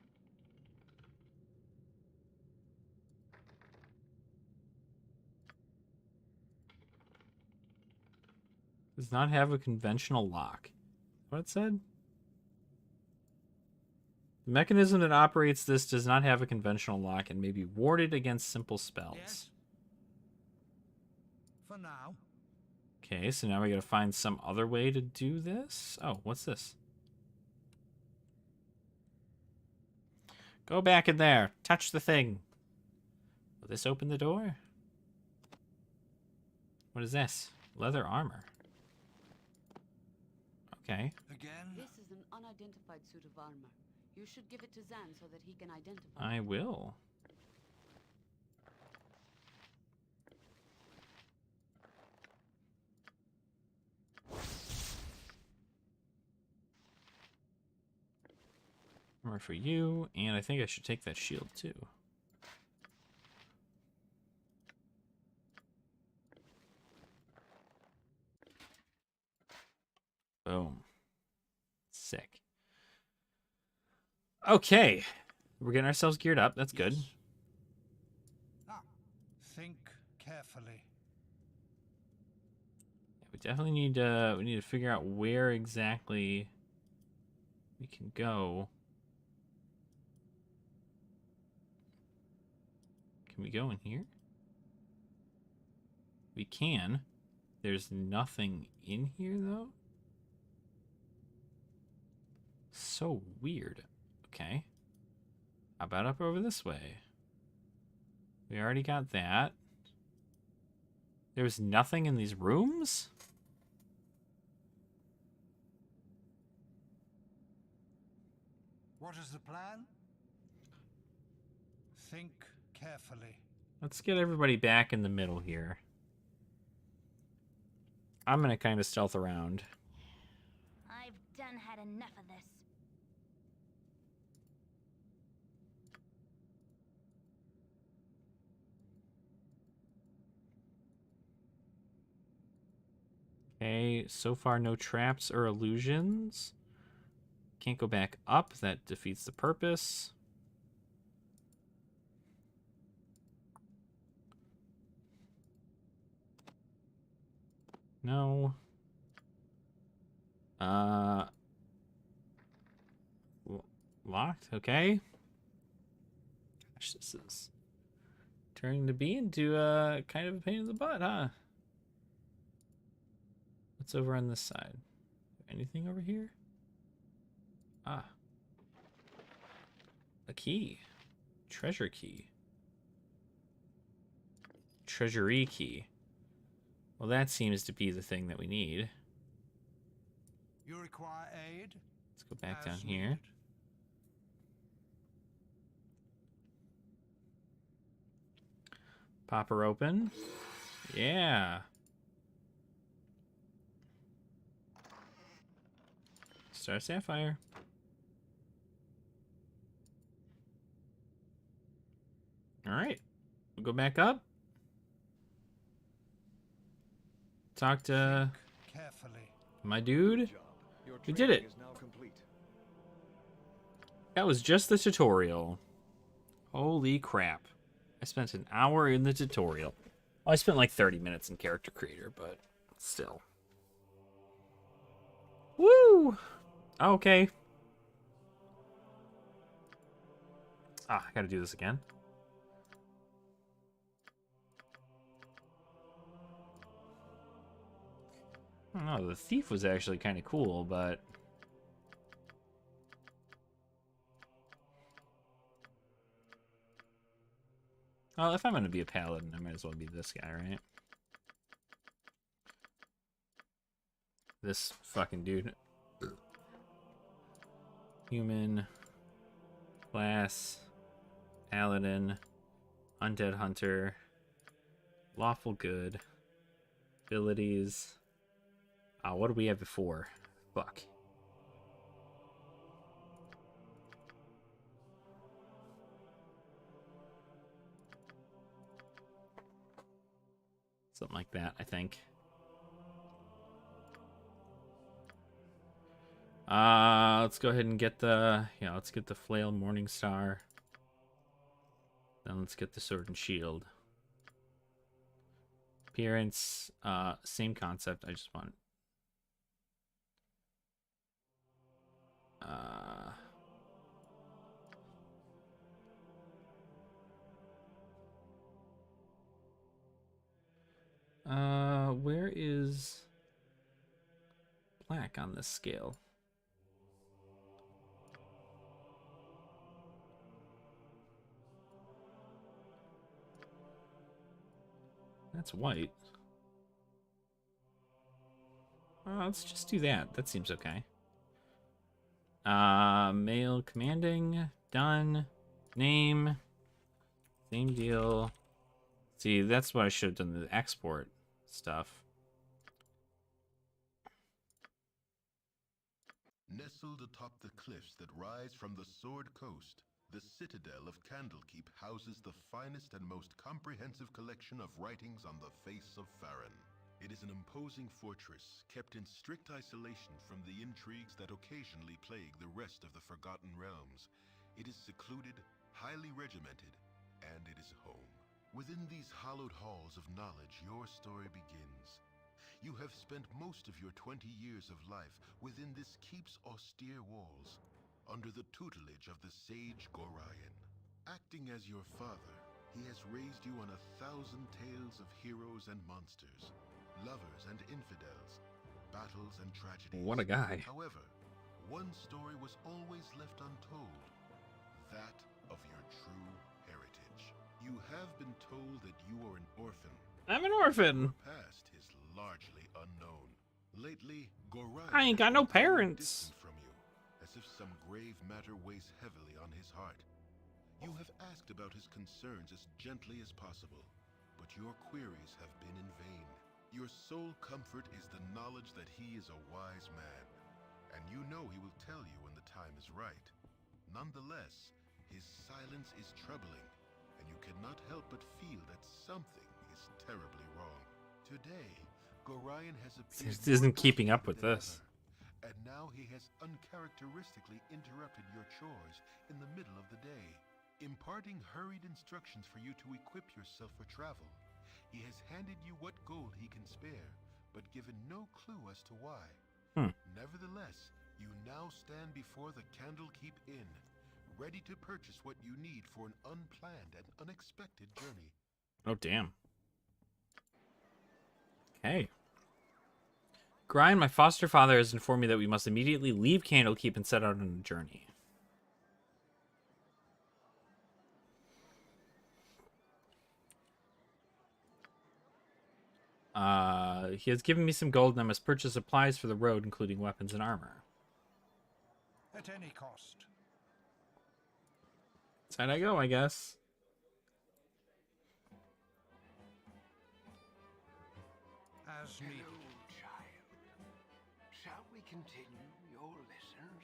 Does not have a conventional lock. What it said? The mechanism that operates this does not have a conventional lock and may be warded against simple spells. Yes? For now. Okay, so now we gotta find some other way to do this. Oh, what's this? Go back in there. Touch the thing. Will this open the door? What is this? Leather armor. Okay. Again? This is an unidentified suit of armor. You should give it to Zan so that he can identify I it. will. Armor for you, and I think I should take that shield too. Boom. Sick. Okay. We're getting ourselves geared up. That's good. Yes. Ah, think carefully. We definitely need to figure out where exactly we can go. Can we go in here? We can. There's nothing in here though. So weird. Okay. How about up over this way? We already got that. There was nothing in these rooms? What is the plan? Think carefully. Let's get everybody back in the middle here. I'm gonna kind of stealth around. I've done had enough of this. Okay, so far no traps or illusions. Can't go back up. That defeats the purpose. No. Locked. Okay. Gosh, this is turning to be into kind of a pain in the butt, huh? What's over on this side? Anything over here? Ah. A key. Treasure key. Treasury key. Well, that seems to be the thing that we need. You require aid? Let's go back As down here. needed. Pop her open. Yeah. Star Sapphire. Alright. We'll go back up. Talk to Carefully. my dude. Good job. Your We did training it. is now complete. That was just the tutorial. Holy crap. I spent an hour in the tutorial. Well, I spent like 30 minutes in Character Creator, but still. Woo! Okay. Ah, I gotta do this again. I don't know, the thief was actually kind of cool, but... Well, if I'm gonna be a paladin, I might as well be this guy, right? This fucking dude. Human. Class. Paladin. Undead hunter. Lawful good. Abilities. What do we have before? Fuck. Something like that, I think. Let's go ahead and get the... Yeah, let's get the Flail Morningstar. Then let's get the Sword and Shield. Appearance, same concept. I just want... where is black on this scale? That's white. Let's just do that. That seems okay. Male commanding. Done. Name. Same deal. See, that's what I should have done, the export stuff. Nestled atop the cliffs that rise from the Sword Coast, the citadel of Candlekeep houses the finest and most comprehensive collection of writings on the face of Farron. It is an imposing fortress, kept in strict isolation from the intrigues that occasionally plague the rest of the Forgotten Realms. It is secluded, highly regimented, and it is home. Within these hallowed halls of knowledge, your story begins. You have spent most of your 20 years of life within this keep's austere walls, under the tutelage of the sage Gorion. Acting as your father, he has raised you on 1,000 tales of heroes and monsters, lovers and infidels, battles and tragedies. What a guy. However, one story was always left untold, that of your true heritage. You have been told that you are an orphan. I'm an orphan. Your past is largely unknown. Lately, Gorion I ain't got no parents. from you, as if some grave matter weighs heavily on his heart. You have asked about his concerns as gently as possible, but your queries have been in vain. Your sole comfort is the knowledge that he is a wise man, and you know he will tell you when the time is right. Nonetheless, his silence is troubling, and you cannot help but feel that something is terribly wrong. Today, Gorion has appeared This isn't more keeping up with than this. ever, and now he has uncharacteristically interrupted your chores in the middle of the day, imparting hurried instructions for you to equip yourself for travel. He has handed you what gold he can spare, but given no clue as to why. Nevertheless, you now stand before the Candlekeep Inn, ready to purchase what you need for an unplanned and unexpected journey. Oh, damn. Okay. Grind, my foster father has informed me that we must immediately leave Candlekeep and set out on a journey. He has given me some gold and I must purchase supplies for the road, including weapons and armor. At any cost. That's how I go, I guess. As needed. Hello, child. Shall we continue your lessons?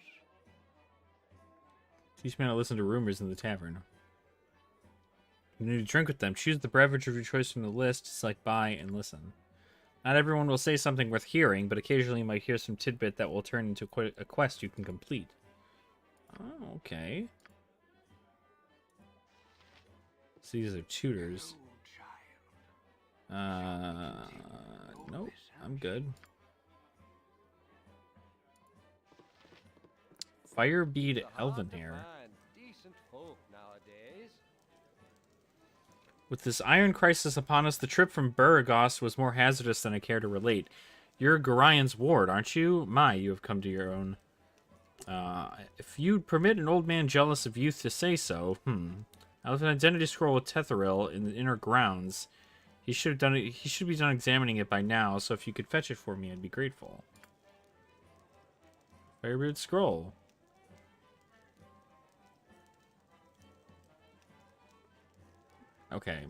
Teach me how to listen to rumors in the tavern. You need to drink with them. Choose the beverage of your choice from the list, select buy, and listen. Not everyone will say something worth hearing, but occasionally you might hear some tidbit that will turn into a quest you can complete. Oh, okay. So these are tutors. Nope, I'm good. Firebead Elvenhair. Decent folk nowadays. With this iron crisis upon us, the trip from Burgos was more hazardous than I care to relate. You're Gorian's ward, aren't you? My, you have come to your own. If you'd permit an old man jealous of youth to say so, I have an identity scroll with Tetheril in the inner grounds. He should have done it. He should be done examining it by now, so if you could fetch it for me, I'd be grateful. Very weird scroll. Okay.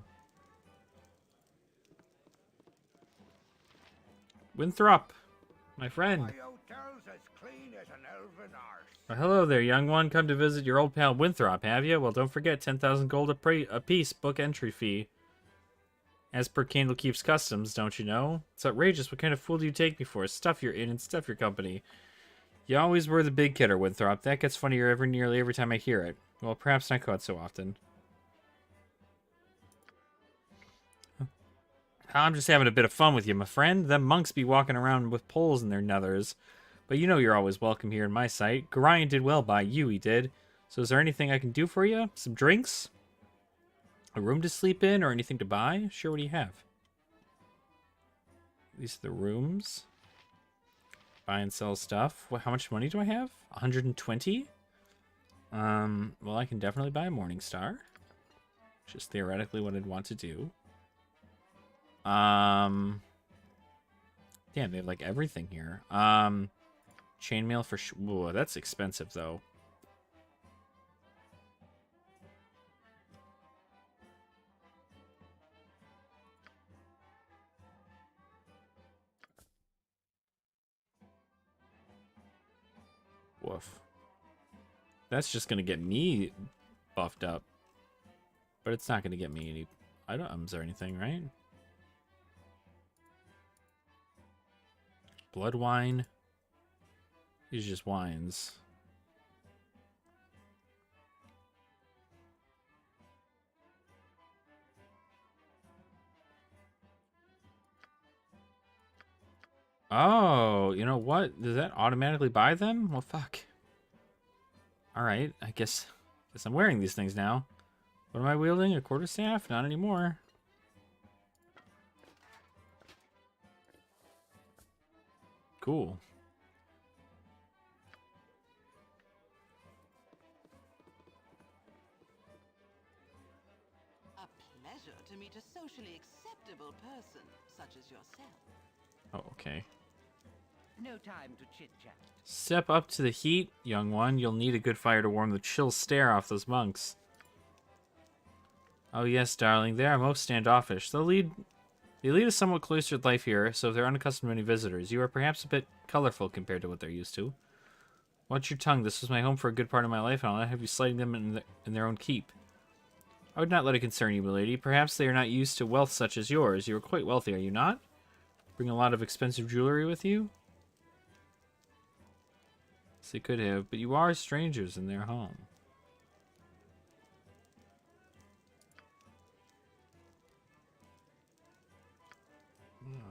Winthrop, my friend. My hotel's as clean as an elven arse. Well, hello there, young one. Come to visit your old pal Winthrop, have you? Well, don't forget 10,000 gold a piece book entry fee. As per Candlekeep's customs, don't you know? It's outrageous. What kind of fool do you take me for? Stuff your in and stuff your company. You always were the big kidder, Winthrop. That gets funnier nearly every time I hear it. Well, perhaps not quite so often. I'm just having a bit of fun with you, my friend. Them monks be walking around with poles in their nethers. But you know you're always welcome here in my sight. Gorion did well by you, he did. So is there anything I can do for you? Some drinks? A room to sleep in or anything to buy? Sure, what do you have? These are the rooms. Buy and sell stuff. What, how much money do I have? 120? Well, I can definitely buy a Morningstar. Which is theoretically what I'd want to do. Damn, they have like everything here. Chainmail for whoa, that's expensive though. Woof. That's just gonna get me buffed up. But it's not gonna get me any items or anything, right? Blood wine. These are just wines. Oh, you know what? Does that automatically buy them? Well, fuck. Alright, I guess I'm wearing these things now. What am I wielding? A quarterstaff? Not anymore. Cool. A pleasure to meet a socially acceptable person such as yourself. Oh, okay. No time to chit-chat. Step up to the heat, young one. You'll need a good fire to warm the chill stare off those monks. Oh yes, darling, they are most standoffish. They lead a somewhat cloistered life here, so if they're unaccustomed to any visitors, you are perhaps a bit colorful compared to what they're used to. Watch your tongue. This was my home for a good part of my life, and I'll not have you slighting them in their own keep. I would not let it concern you, milady. Perhaps they are not used to wealth such as yours. You are quite wealthy, are you not? Bring a lot of expensive jewelry with you? Yes, they could have, but you are strangers in their home.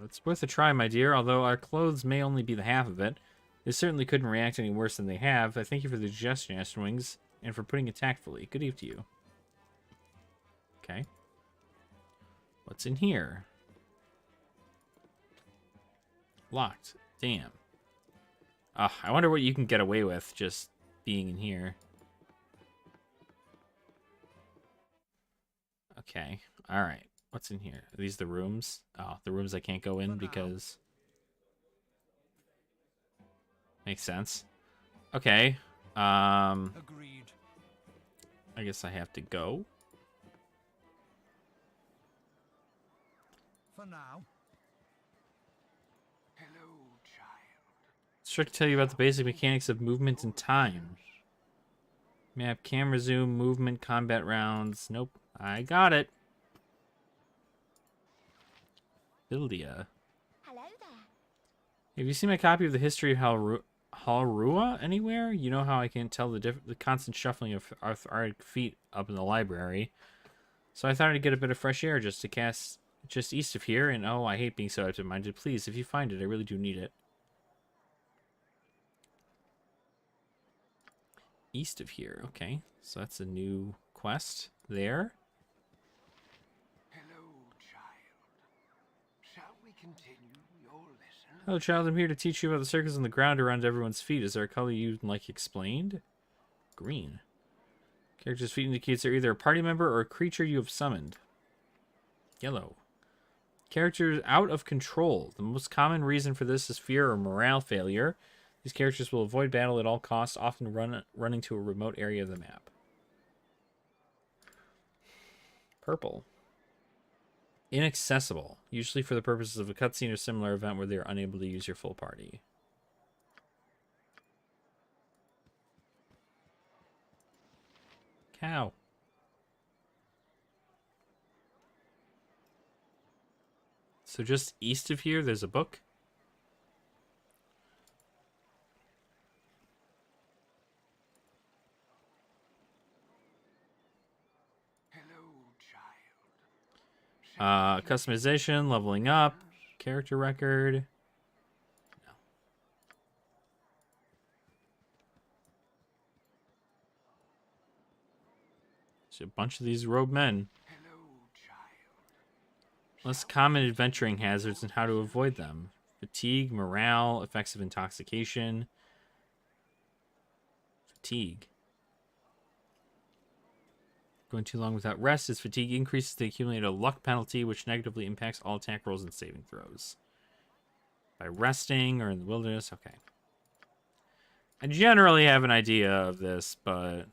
It's worth a try, my dear, although our clothes may only be the half of it. They certainly couldn't react any worse than they have. I thank you for the suggestion, Wings, and for putting it tactfully. Good eve to you. Okay. What's in here? Locked. Damn. I wonder what you can get away with just being in here. Okay. Alright. What's in here? Are these the rooms? Oh, the rooms I can't go in because... Makes sense. Okay. Agreed. I guess I have to go. For now. Hello, child. Let's try to tell you about the basic mechanics of movement and time. Map, camera zoom, movement, combat rounds. Nope. I got it. Bildia. Hello there. Have you seen my copy of the history of Halrua anywhere? You know how I can tell the constant shuffling of arthritic feet up in the library. So I thought I'd get a bit of fresh air just to cast just east of here. And oh, I hate being so absent-minded. Please, if you find it, I really do need it. East of here. Okay, so that's a new quest there. Hello, child. I'm here to teach you about the circles on the ground around everyone's feet. Is there a color you like explained? Green. Character's feet indicates they're either a party member or a creature you have summoned. Yellow. Characters out of control. The most common reason for this is fear or morale failure. These characters will avoid battle at all costs, often running to a remote area of the map. Purple. Inaccessible. Usually for the purposes of a cutscene or similar event where they are unable to use your full party. Cow. So just east of here, there's a book. Customization, leveling up, character record. No. There's a bunch of these robed men. Less common adventuring hazards and how to avoid them. Fatigue, morale, effects of intoxication. Fatigue. Going too long without rest as fatigue increases the accumulated luck penalty, which negatively impacts all attack rolls and saving throws. By resting or in the wilderness, okay. I generally have an idea of this, but...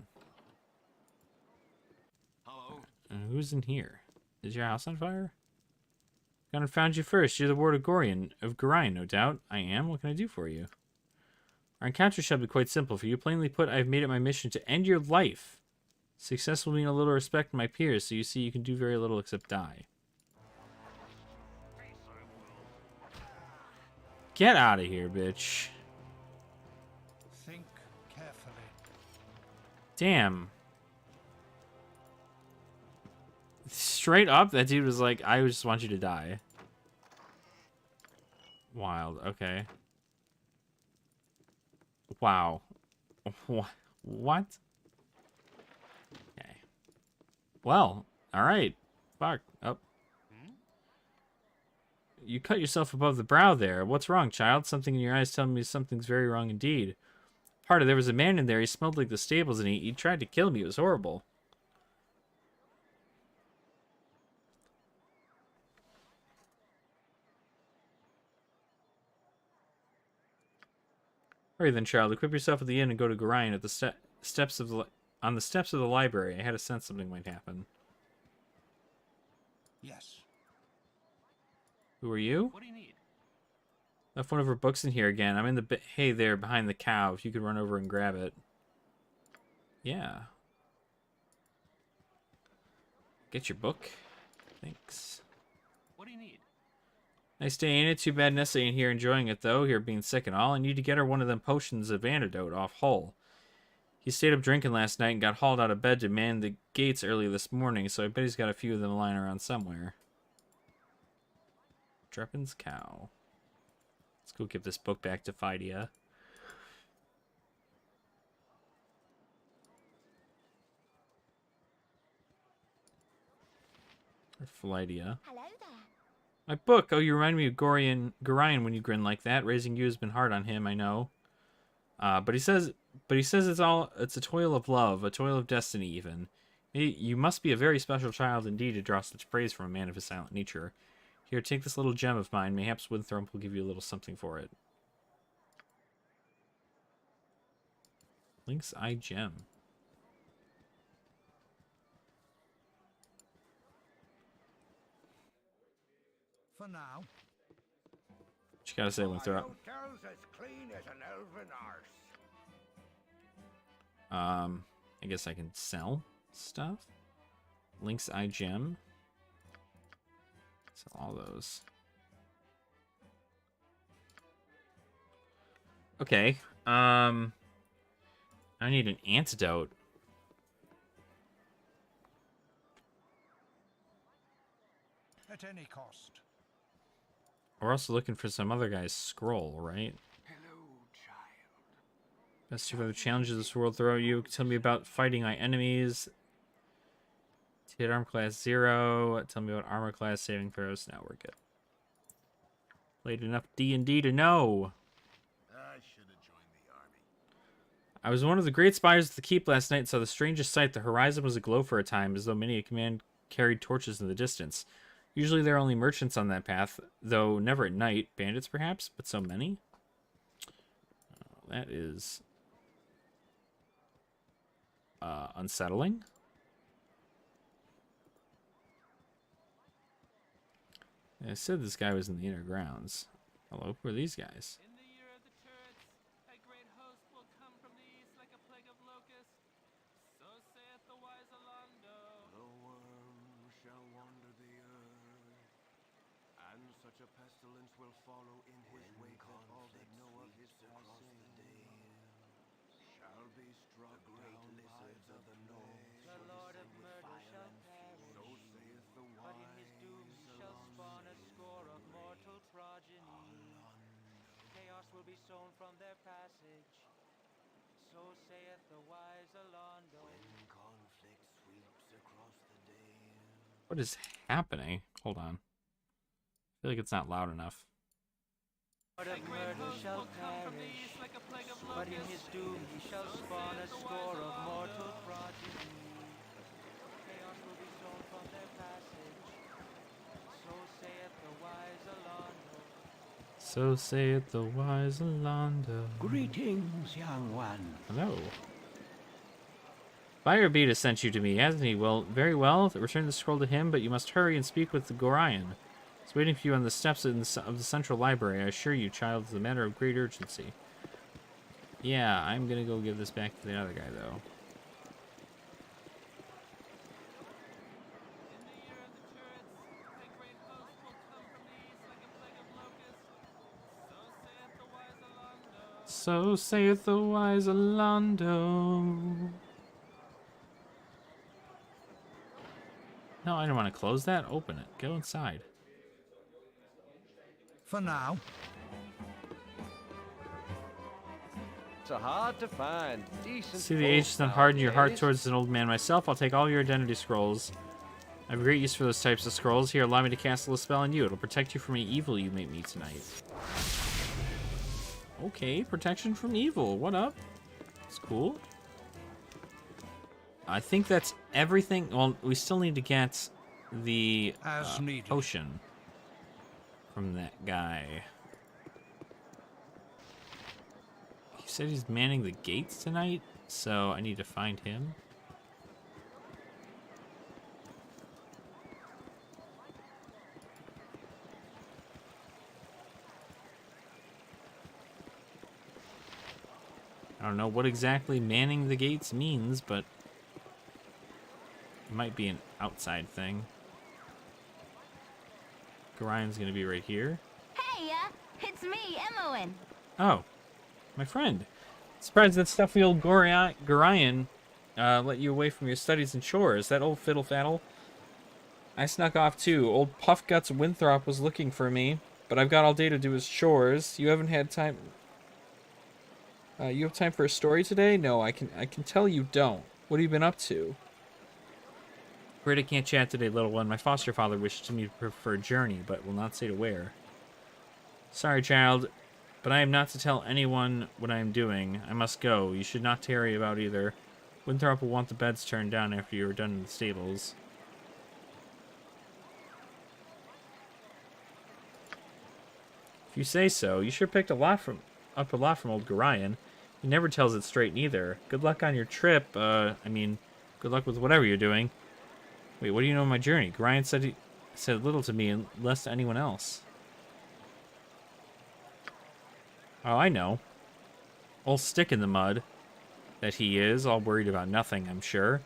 Hello? Who's in here? Is your house on fire? Gone and found you first. You're the ward of Gorion, no doubt. I am. What can I do for you? Our encounter shall be quite simple for you. Plainly put, I have made it my mission to end your life. Success will mean a little respect from my peers, so you see you can do very little except die. Get out of here, bitch. Think carefully. Damn. Straight up, that dude was like, I just want you to die. Wild, okay. Wow. What? Okay. Well, alright. Fuck. Up. You cut yourself above the brow there. What's wrong, child? Something in your eyes telling me something's very wrong indeed. Part of there was a man in there. He smelled like the stables and he tried to kill me. It was horrible. Hurry then, child. Equip yourself at the inn and go to Gorion at the steps of the library. I had a sense something might happen. Yes. Who are you? What do you need? Left one of her books in here again. I'm in the hay there behind the cow. If you could run over and grab it. Yeah. Get your book. Thanks. What do you need? Nice day, ain't it? Too bad Nessa ain't here enjoying it, though. Here being sick and all. I need to get her one of them potions of antidote off Hull. He stayed up drinking last night and got hauled out of bed to man the gates early this morning, so I bet he's got a few of them lying around somewhere. Dreppin's cow. Let's go give this book back to Phidia. Or Phidia. Hello there. My book. Oh, you remind me of Gorion when you grin like that. Raising you has been hard on him, I know. But he says it's a toil of love, a toil of destiny even. You must be a very special child indeed to draw such praise from a man of his silent nature. Here, take this little gem of mine. Mayhaps Winthrop will give you a little something for it. Link's Eye Gem. For now. What you gotta say, Winthrop? As clean as an elven arse. I guess I can sell stuff. Link's Eye Gem. Sell all those. Okay. I need an antidote. At any cost. We're also looking for some other guy's scroll, right? Hello, child. Best of the challenges this world throw at you. Tell me about fighting my enemies. Hit arm class 0. Tell me about armor class saving throws. Now we're good. Played enough D&D to know. I should have joined the army. I was one of the great spies at the keep last night and saw the strangest sight. The horizon was aglow for a time, as though many a command carried torches in the distance. Usually there are only merchants on that path, though never at night. Bandits, perhaps, but so many? That is unsettling. I said this guy was in the inner grounds. Hello, who are these guys? In the year of the turrets, a great host will come from the east like a plague of locusts. So saith the wise Alondo. The worm shall wander the earth, and such a pestilence will follow in his wake that all that know of his passing shall be struck great lizards of the north. The Lord of murder shall perish, So saith the but in his wise doom he shall spawn a score of mortal progeny. Chaos will be sown from their passage. So saith the wise Alondo. When conflict sweeps across the dale. What is happening? Hold on. I feel like it's not loud enough. Lord of murder shall perish, but in his doom he shall spawn a score of mortal progeny. Chaos will be sown from their passage. So saith the wise Alondo. So saith the wise Alondo. Greetings, young one. Hello. Firebeat has sent you to me, hasn't he? Well, very well. Return the scroll to him, but you must hurry and speak with the Gorion. He's waiting for you on the steps of the central library. I assure you, child, it's a matter of great urgency. Yeah, I'm gonna go give this back to the other guy, though. So saith the wise Alondo. No, I don't want to close that. Open it. Go inside. For now. So hard to find. Decent. See the age does not harden your heart towards an old man myself. I'll take all your identity scrolls. I have great use for those types of scrolls. Here, allow me to cast a little spell on you. It'll protect you from any evil you may meet tonight. Okay, protection from evil. What up? It's cool. I think that's everything. Well, we still need to get the potion from that guy. He said he's manning the gates tonight, so I need to find him. I don't know what exactly manning the gates means, but it might be an outside thing. Gorion's gonna be right here. Hey, it's me, Emmoen. Oh, my friend. Surprised that stuffy old Gorion let you away from your studies and chores. That old fiddle faddle. I snuck off too. Old Puffguts Winthrop was looking for me, but I've got all day to do his chores. You haven't had time. You have time for a story today? No, I can tell you don't. What have you been up to? Afraid I can't chat today, little one. My foster father wishes me for a journey, but will not say to where. Sorry, child, but I am not to tell anyone what I am doing. I must go. You should not tarry about either. Winthrop will want the beds turned down after you are done in the stables. If you say so, you sure picked up a lot from old Gorion. He never tells it straight neither. Good luck on your trip. I mean, good luck with whatever you're doing. Wait, what do you know of my journey? Gorion said little to me and less to anyone else. Oh, I know. Old stick in the mud that he is, all worried about nothing, I'm sure.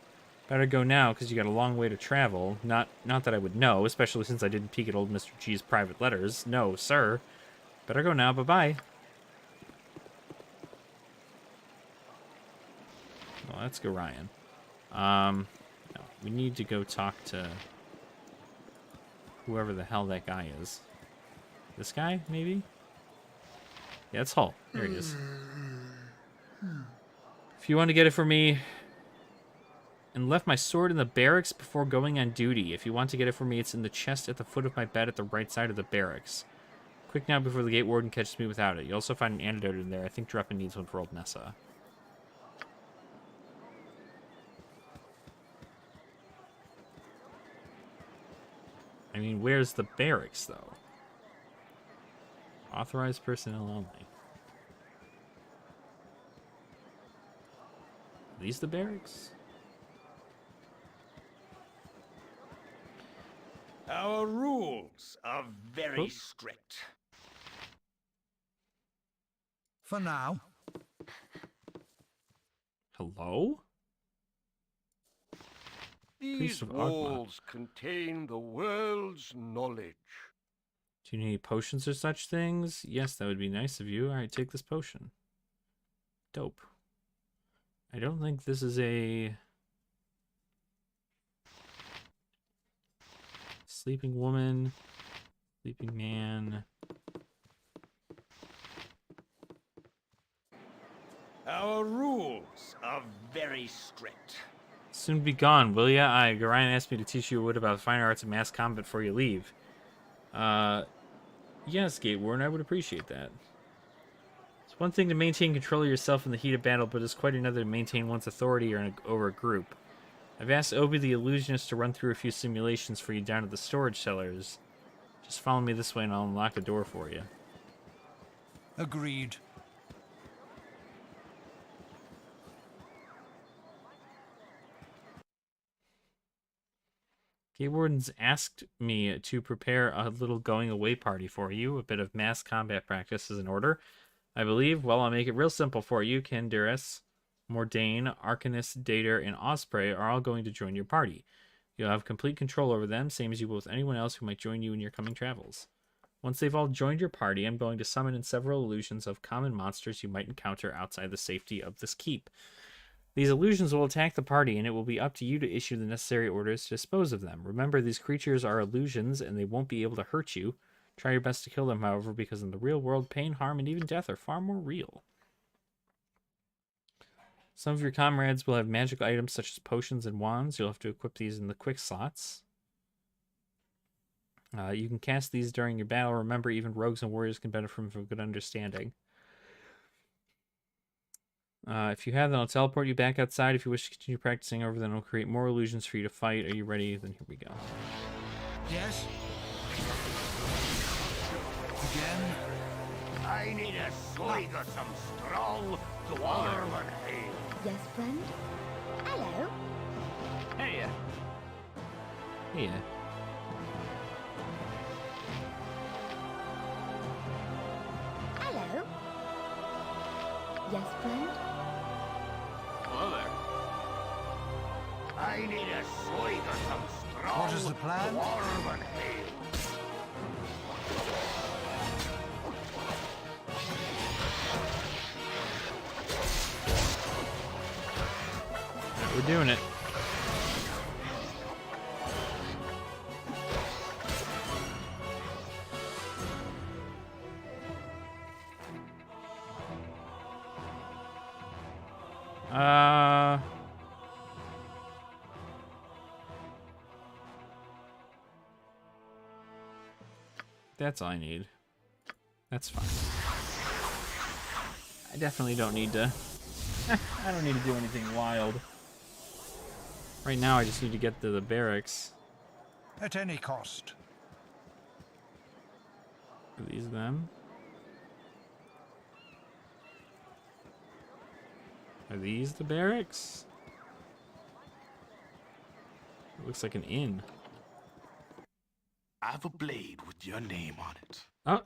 Better go now, because you got a long way to travel. Not that I would know, especially since I didn't peek at old Mr. G's private letters. No, sir. Better go now. Bye-bye. Well, that's Gorion. No, we need to go talk to whoever the hell that guy is. This guy, maybe? Yeah, it's Hull. There he is. If you want to get it for me, and left my sword in the barracks before going on duty. If you want to get it for me, it's in the chest at the foot of my bed at the right side of the barracks. Quick now before the gate warden catches me without it. You also find an antidote in there. I think Dreppen needs one for old Nessa. I mean, where's the barracks, though? Authorized personnel only. Are these the barracks? Our rules are very strict. For now. Hello? These walls contain the world's knowledge. Do you need potions or such things? Yes, that would be nice of you. Alright, take this potion. Dope. I don't think this is a... Sleeping woman. Sleeping man. Our rules are very strict. Soon be gone, will ya? Aye, Gorion asked me to teach you a bit about the fine arts of mass combat before you leave. Yes, Gate Warden, I would appreciate that. It's one thing to maintain control of yourself in the heat of battle, but it's quite another to maintain one's authority over a group. I've asked Obi the illusionist to run through a few simulations for you down at the storage cellars. Just follow me this way and I'll unlock a door for you. Agreed. Gate Warden's asked me to prepare a little going away party for you. A bit of mass combat practice is in order, I believe. Well, I'll make it real simple for you. Candaris, Mordain, Arcanus, Dater, and Osprey are all going to join your party. You'll have complete control over them, same as you will with anyone else who might join you in your coming travels. Once they've all joined your party, I'm going to summon in several illusions of common monsters you might encounter outside the safety of this keep. These illusions will attack the party, and it will be up to you to issue the necessary orders to dispose of them. Remember, these creatures are illusions, and they won't be able to hurt you. Try your best to kill them, however, because in the real world, pain, harm, and even death are far more real. Some of your comrades will have magical items such as potions and wands. You'll have to equip these in the quick slots. You can cast these during your battle. Remember, even rogues and warriors can benefit from a good understanding. If you have, then I'll teleport you back outside. If you wish to continue practicing over, then I'll create more illusions for you to fight. Are you ready? Then here we go. Yes? Again? I need a swig of some strong dwarven ale. Yes, friend? Hello? Hey. Hey. Hello? Yes, friend? Hello there. I need a swig of some strong What is the plan? dwarven ale. We're doing it. That's all I need. That's fine. I definitely don't need to... I don't need to do anything wild. Right now, I just need to get to the barracks. At any cost. Are these them? Are these the barracks? It looks like an inn. I have a blade with your name on it. Oh.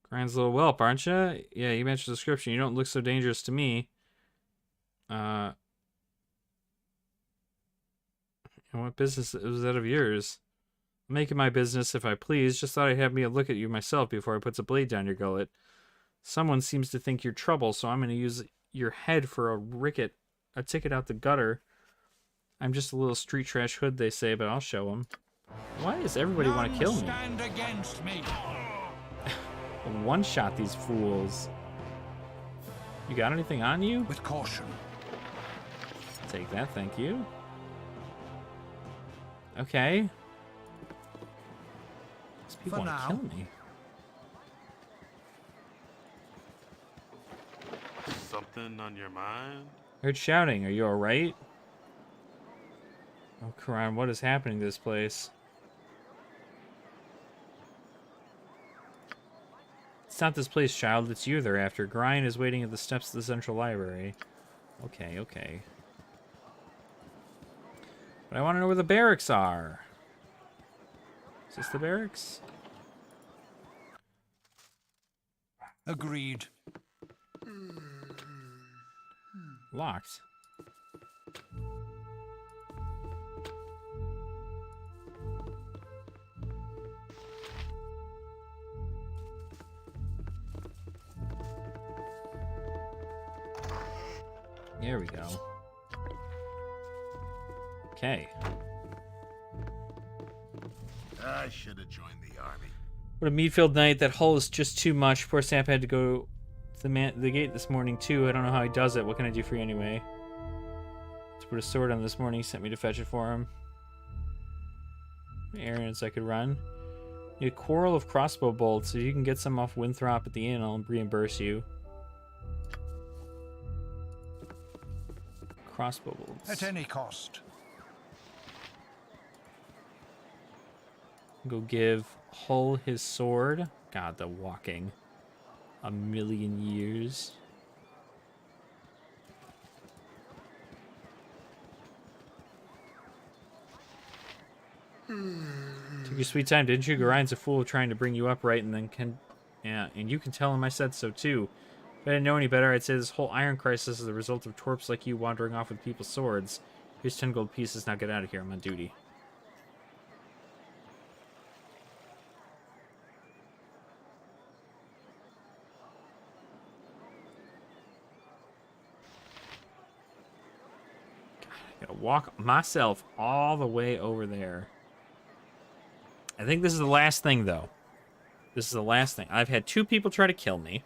Grind's little whelp, aren't you? Yeah, you match the description. You don't look so dangerous to me. And what business was that of yours? I'm making my business if I please. Just thought I'd have me a look at you myself before I put a blade down your gullet. Someone seems to think you're trouble, so I'm going to use your head for a ticket out the gutter. I'm just a little street trash hood, they say, but I'll show them. Why does everybody want to kill me? Stand against me. One-shot these fools. You got anything on you? With caution. Take that, thank you. Okay. These people want to kill me. something on your mind? I heard shouting. Are you alright? Oh, Karan, what is happening to this place? It's not this place, child. It's you they're after. Grind is waiting at the steps of the central library. Okay, okay. But I want to know where the barracks are. Is this the barracks? Agreed. Locked. There we go. Okay. I should have joined the army. What a meat-filled night. That hull is just too much. Poor Sap had to go to the gate this morning, too. I don't know how he does it. What can I do for you anyway? To put a sword on this morning, he sent me to fetch it for him. Errands I could run. Need a quarrel of crossbow bolts. If you can get some off Winthrop at the inn, I'll reimburse you. Crossbow bolts. At any cost. Go give Hull his sword. God, the walking. A million years. Took your sweet time, didn't you? Garind's a fool trying to bring you up right, and then and you can tell him I said so too. If I didn't know any better, I'd say this whole iron crisis is the result of twerps like you wandering off with people's swords. Here's 10 gold pieces. Now get out of here. I'm on duty. I gotta walk myself all the way over there. I think this is the last thing, though. This is the last thing. I've had 2 people try to kill me.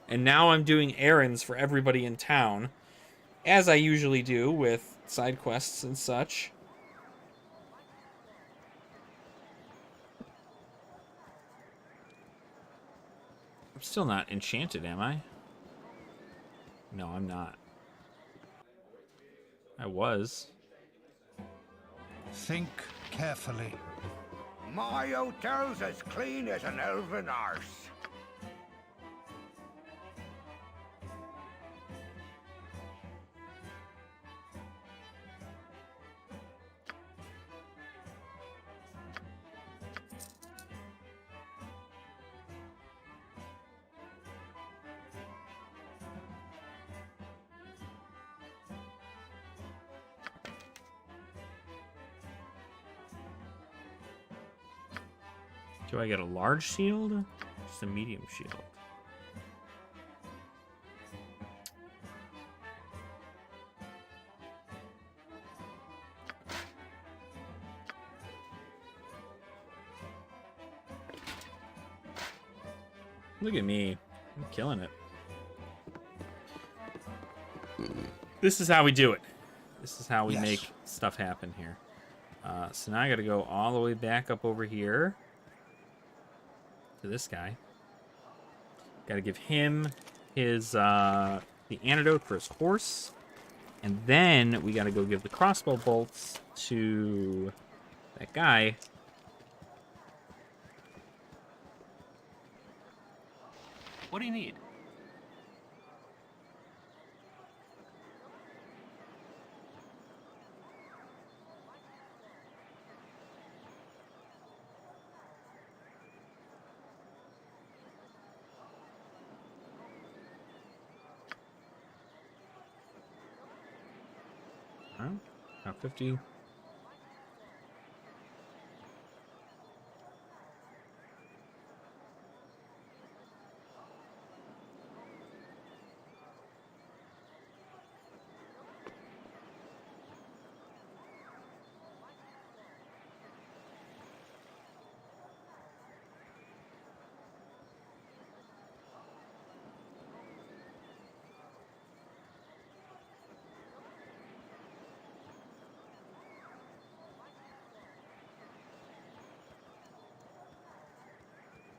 And now I'm doing errands for everybody in town. As I usually do with side quests and such. I'm still not enchanted, am I? No, I'm not. I was. Think carefully. My hotel's as clean as an elven arse. Do I get a large shield? Just a medium shield. Look at me. I'm killing it. This is how we do it. This is how we make stuff happen here. So now I gotta go all the way back up over here to this guy. Gotta give him his the antidote for his horse. And then we gotta go give the crossbow bolts to that guy. What do you need? About 50.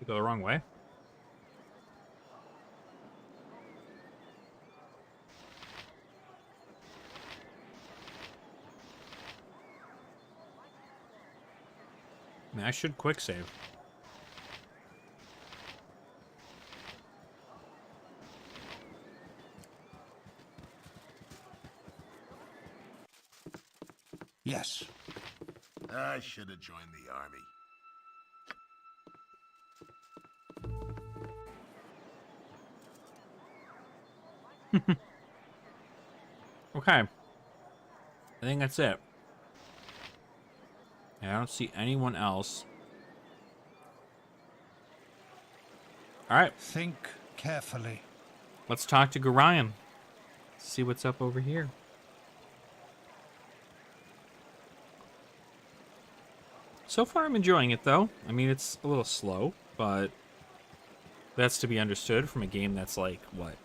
Go the wrong way. I mean, I should quick save. Yes. I should have joined the army. Okay. I think that's it. I don't see anyone else. Alright. Think carefully. Let's talk to Gorion. See what's up over here. So far, I'm enjoying it, though. I mean, it's a little slow, but that's to be understood from a game that's like, what?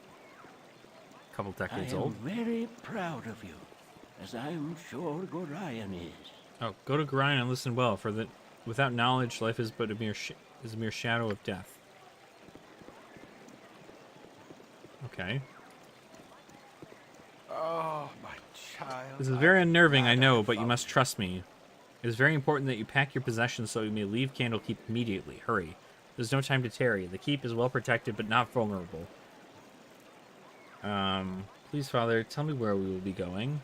A couple decades old? I am very proud of you, as I'm sure Gorion is. Oh, go to Gorion and listen well, for that without knowledge, life is but a mere shadow of death. Okay. Oh, my child. This is very unnerving, I know, but you must trust me. It is very important that you pack your possessions so you may leave Candlekeep immediately. Hurry. There's no time to tarry. The keep is well protected, but not vulnerable. Please, Father, tell me where we will be going.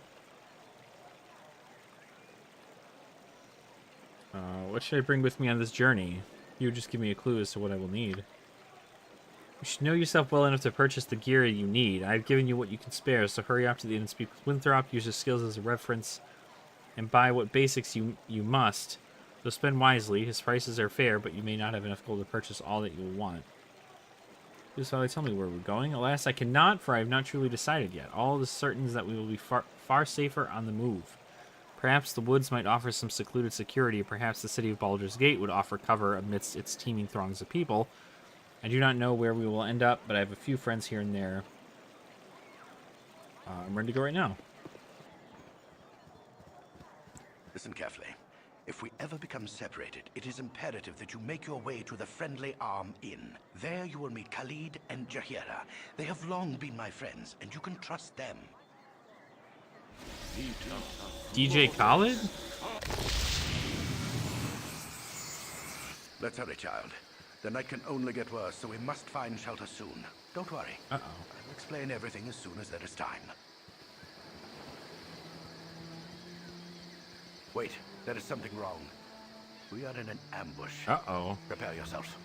What should I bring with me on this journey? You just give me a clue as to what I will need. You should know yourself well enough to purchase the gear you need. I've given you what you can spare, so hurry up to the inn and speak with Winthrop, use your skills as a reference, and buy what basics you must. So spend wisely. His prices are fair, but you may not have enough gold to purchase all that you will want. Please, Father, tell me where we're going. Alas, I cannot, for I have not truly decided yet. All that is certain is that we will be far safer on the move. Perhaps the woods might offer some secluded security, or perhaps the city of Baldur's Gate would offer cover amidst its teeming throngs of people. I do not know where we will end up, but I have a few friends here and there. I'm ready to go right now. Listen carefully. If we ever become separated, it is imperative that you make your way to the Friendly Arm Inn. There you will meet Khalid and Jahira. They have long been my friends, and you can trust them. DJ Khalid? Let's hurry, child. The night can only get worse, so we must find shelter soon. Don't worry. Uh-oh. I'll explain everything as soon as there is time. Wait, there is something wrong. We are in an ambush. Uh-oh. Prepare yourself.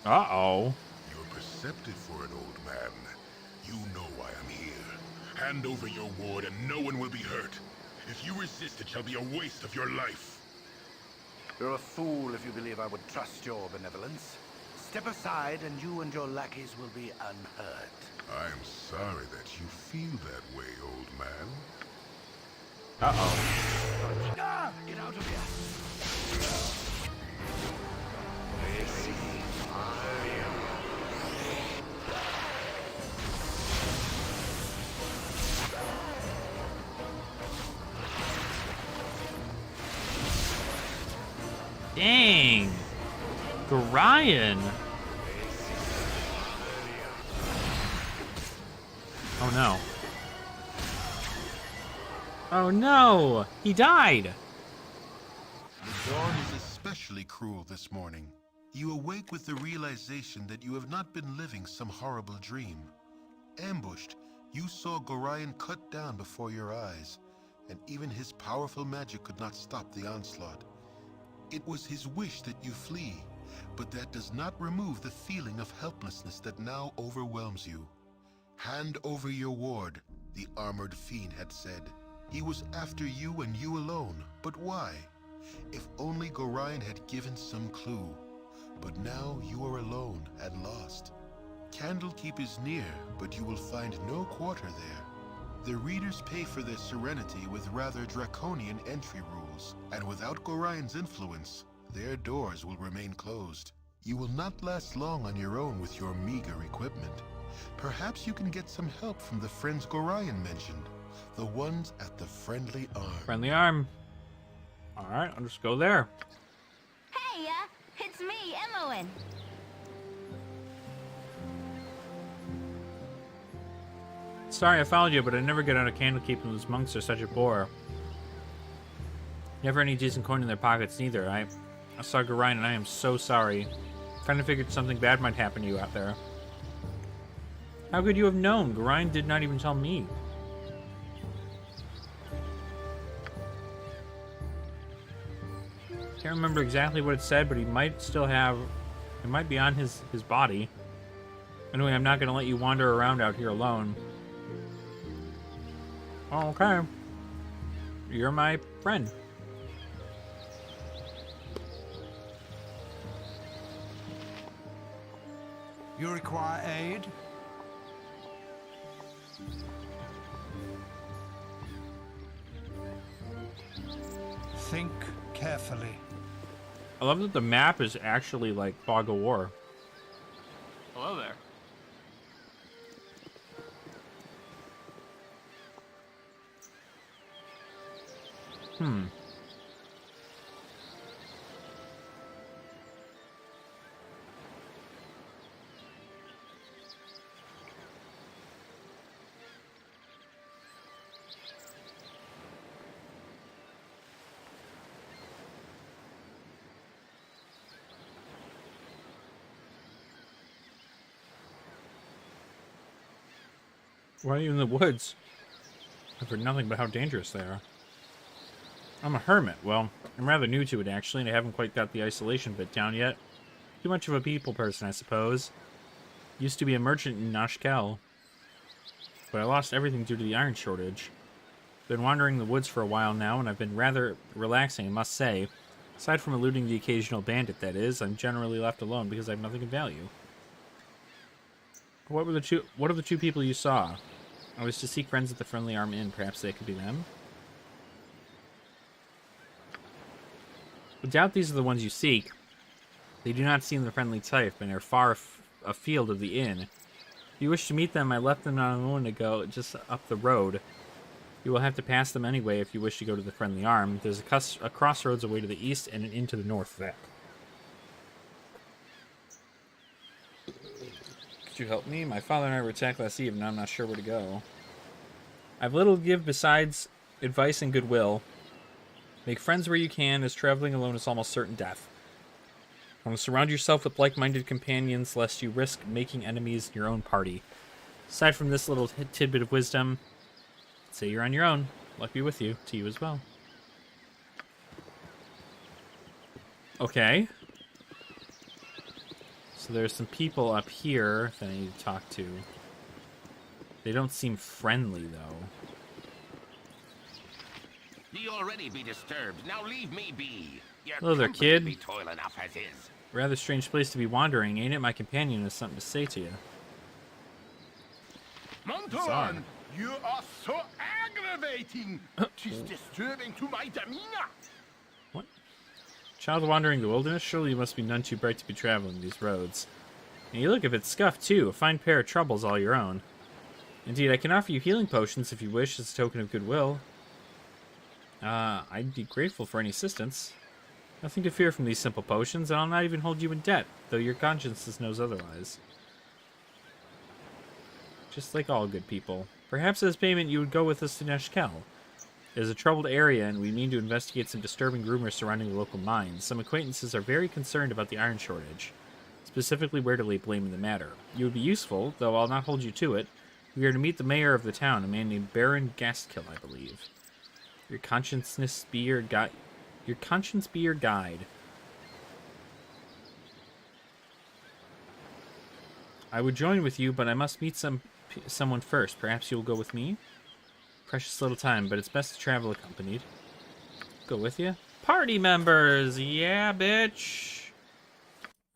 Uh-oh. You're perceptive for an old man. You know why I'm here. Hand over your ward and no one will be hurt. If you resist, it shall be a waste of your life. You're a fool if you believe I would trust your benevolence. Step aside and you and your lackeys will be unhurt. I'm sorry that you feel that way, old man. Uh-oh. Ah, get out of here! Dang. Gorion. Oh no. Oh no! He died! The dawn is especially cruel this morning. You awake with the realization that you have not been living some horrible dream. Ambushed, you saw Gorion cut down before your eyes, and even his powerful magic could not stop the onslaught. It was his wish that you flee, but that does not remove the feeling of helplessness that now overwhelms you. Hand over your ward, the armored fiend had said. He was after you and you alone, but why? If only Gorion had given some clue. But now you are alone and lost. Candlekeep is near, but you will find no quarter there. The readers pay for their serenity with rather draconian entry rules, and without Gorion's influence, their doors will remain closed. You will not last long on your own with your meager equipment. Perhaps you can get some help from the friends Gorion mentioned, the ones at the Friendly Arm. Friendly Arm. Alright, I'll just go there. Hey, it's me, Emmeline. Sorry I followed you, but I never get out of Candlekeep and those monks are such a bore. Never any decent coin in their pockets, neither. I saw Gorion, and I am so sorry. Kind of figured something bad might happen to you out there. How could you have known? Gorion did not even tell me. Can't remember exactly what it said, but he might still have... It might be on his body. Anyway, I'm not going to let you wander around out here alone. Okay. You're my friend. You require aid? Think carefully. I love that the map is actually like Fog of War. Hello there. Why are you in the woods? I've heard nothing but how dangerous they are. I'm a hermit. Well, I'm rather new to it, actually, and I haven't quite got the isolation bit down yet. Too much of a people person, I suppose. Used to be a merchant in Nashkel, but I lost everything due to the iron shortage. Been wandering the woods for a while now, and I've been rather relaxing, I must say. Aside from eluding the occasional bandit, that is, I'm generally left alone because I have nothing of value. What are the two people you saw? I was to seek friends at the Friendly Arm Inn. Perhaps they could be them? I doubt these are the ones you seek. They do not seem the friendly type, and are far afield of the inn. If you wish to meet them, I left them not a moment ago, just up the road. You will have to pass them anyway if you wish to go to the Friendly Arm. There's a crossroads away to the east and an inn to the north of that. Could you help me? My father and I were attacked last eve, and I'm not sure where to go. I have little to give besides advice and goodwill. Make friends where you can, as traveling alone is almost certain death. You want to surround yourself with like-minded companions, lest you risk making enemies in your own party. Aside from this little tidbit of wisdom, say you're on your own. Luck be with you. To you as well. Okay. So there's some people up here that I need to talk to. They don't seem friendly, though. He already be disturbed. Now leave me be. Your Hello there, company kid. Be toil enough as is. Rather strange place to be wandering, ain't it? My companion has something to say to you. Montoran, you are so aggravating. Tis disturbing to my demeanor. What? Child wandering the wilderness? Surely you must be none too bright to be traveling these roads. And you look a bit scuffed, too. A fine pair of troubles all your own. Indeed, I can offer you healing potions if you wish, as a token of goodwill. I'd be grateful for any assistance. Nothing to fear from these simple potions, and I'll not even hold you in debt, though your conscience knows otherwise. Just like all good people. Perhaps as payment you would go with us to Nashkel. It is a troubled area, and we mean to investigate some disturbing rumors surrounding the local mines. Some acquaintances are very concerned about the iron shortage, specifically where to lay blame in the matter. You would be useful, though I'll not hold you to it. We are to meet the mayor of the town, a man named Baron Gastkill, I believe. Your conscience be your guide. Your conscience be your guide. I would join with you, but I must meet someone first. Perhaps you'll go with me? Precious little time, but it's best to travel accompanied. Go with you? Party members! Yeah, bitch!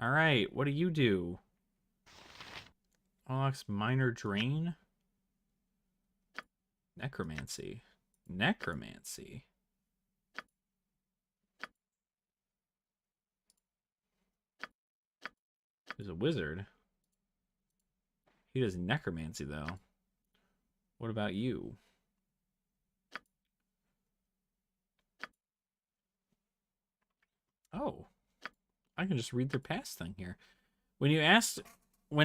Alright, what do you do? Unlocks minor drain? Necromancy. Necromancy. He's a wizard. He does necromancy, though. What about you? Oh. I can just read their past thing here. When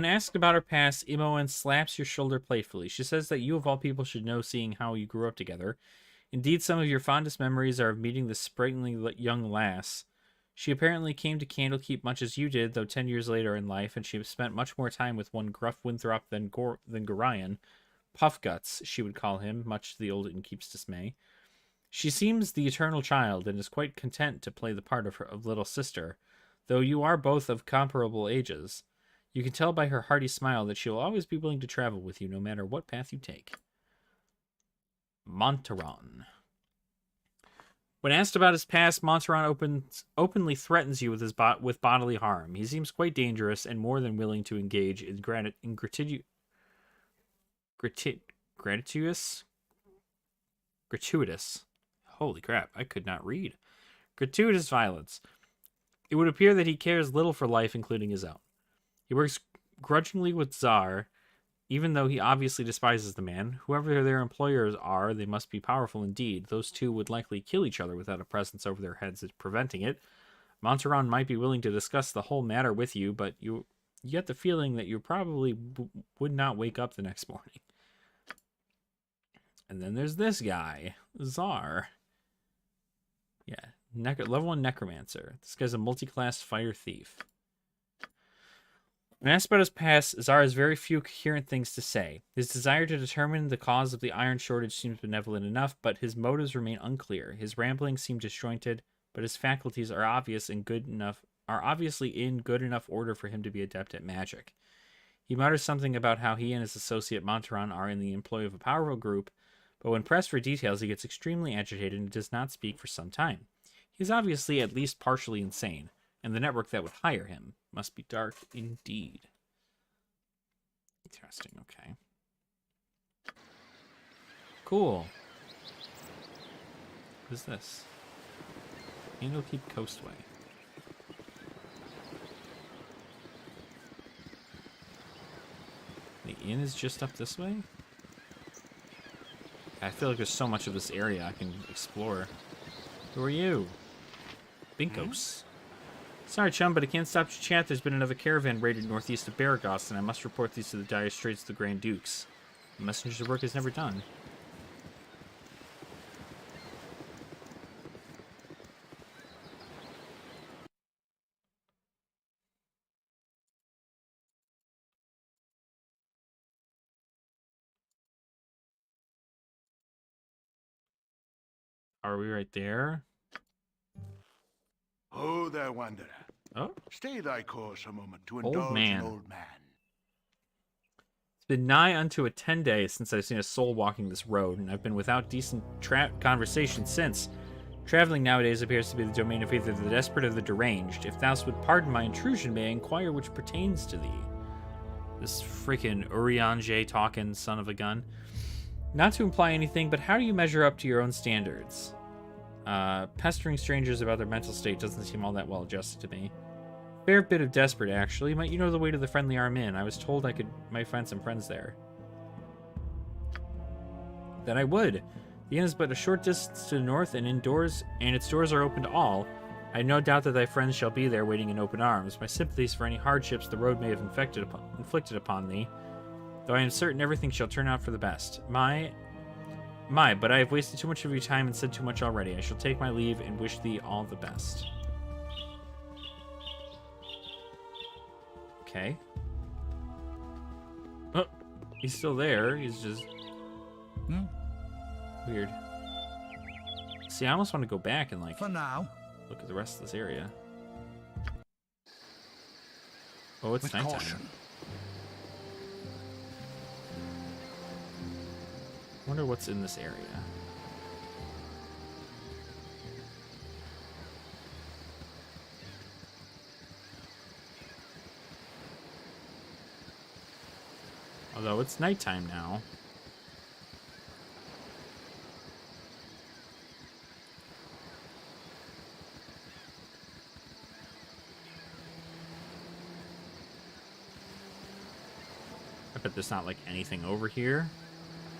asked about her past, Imoen slaps your shoulder playfully. She says that you of all people should know, seeing how you grew up together. Indeed, some of your fondest memories are of meeting this sprightly young lass. She apparently came to Candlekeep much as you did, though 10 years later in life, and she spent much more time with one gruff Winthrop than Gorion. Puffguts, she would call him, much to the old innkeep's dismay. She seems the eternal child, and is quite content to play the part of little sister, though you are both of comparable ages. You can tell by her hearty smile that she will always be willing to travel with you, no matter what path you take. Montaron. When asked about his past, Montaron openly threatens you with bodily harm. He seems quite dangerous and more than willing to engage in gratuitous. Holy crap, I could not read. Gratuitous violence. It would appear that he cares little for life, including his own. He works grudgingly with Tsar, even though he obviously despises the man. Whoever their employers are, they must be powerful indeed. Those two would likely kill each other without a presence over their heads preventing it. Montaron might be willing to discuss the whole matter with you, but you get the feeling that you probably would not wake up the next morning. And then there's this guy, Tsar. Yeah, level 1 Necromancer. This guy's a multi-class fire thief. When asked about his past, Tsar has very few coherent things to say. His desire to determine the cause of the iron shortage seems benevolent enough, but his motives remain unclear. His ramblings seem disjointed, but his faculties are obviously in good enough order for him to be adept at magic. He mutters something about how he and his associate Montaron are in the employ of a powerful group, but when pressed for details, he gets extremely agitated and does not speak for some time. He is obviously at least partially insane, and the network that would hire him must be dark indeed. Interesting, okay. Cool. What is this? Candlekeep Coastway. The inn is just up this way? I feel like there's so much of this area I can explore. Who are you? Binkos. Sorry, chum, but I can't stop to chat. There's been another caravan raided northeast of Baragos, and I must report these to the dire straits of the Grand Dukes. The messenger's work is never done. Are we right there? Oh, there, wanderer. Oh? Stay thy course a moment to Old indulge man. an old man. It's been nigh unto a 10 days since I've seen a soul walking this road, and I've been without decent conversation since. Traveling nowadays appears to be the domain of either the desperate or the deranged. If thou would pardon my intrusion, may I inquire which pertains to thee? This freaking Urianger talking son of a gun. Not to imply anything, but how do you measure up to your own standards? Pestering strangers about their mental state doesn't seem all that well adjusted to me. Fair bit of desperate, actually. Might you know the way to the Friendly Arm Inn? I was told I might find some friends there. Then I would. The inn is but a short distance to the north, and its doors are open to all. I have no doubt that thy friends shall be there waiting in open arms. My sympathies for any hardships the road may have inflicted upon thee, though I am certain everything shall turn out for the best. But I have wasted too much of your time and said too much already. I shall take my leave and wish thee all the best. Okay. Oh, he's still there. He's just... weird. See, I almost want to go back and, like... For now. Look at the rest of this area. Oh, it's nighttime. Caution. I wonder what's in this area. Although it's nighttime now. I bet there's not like anything over here.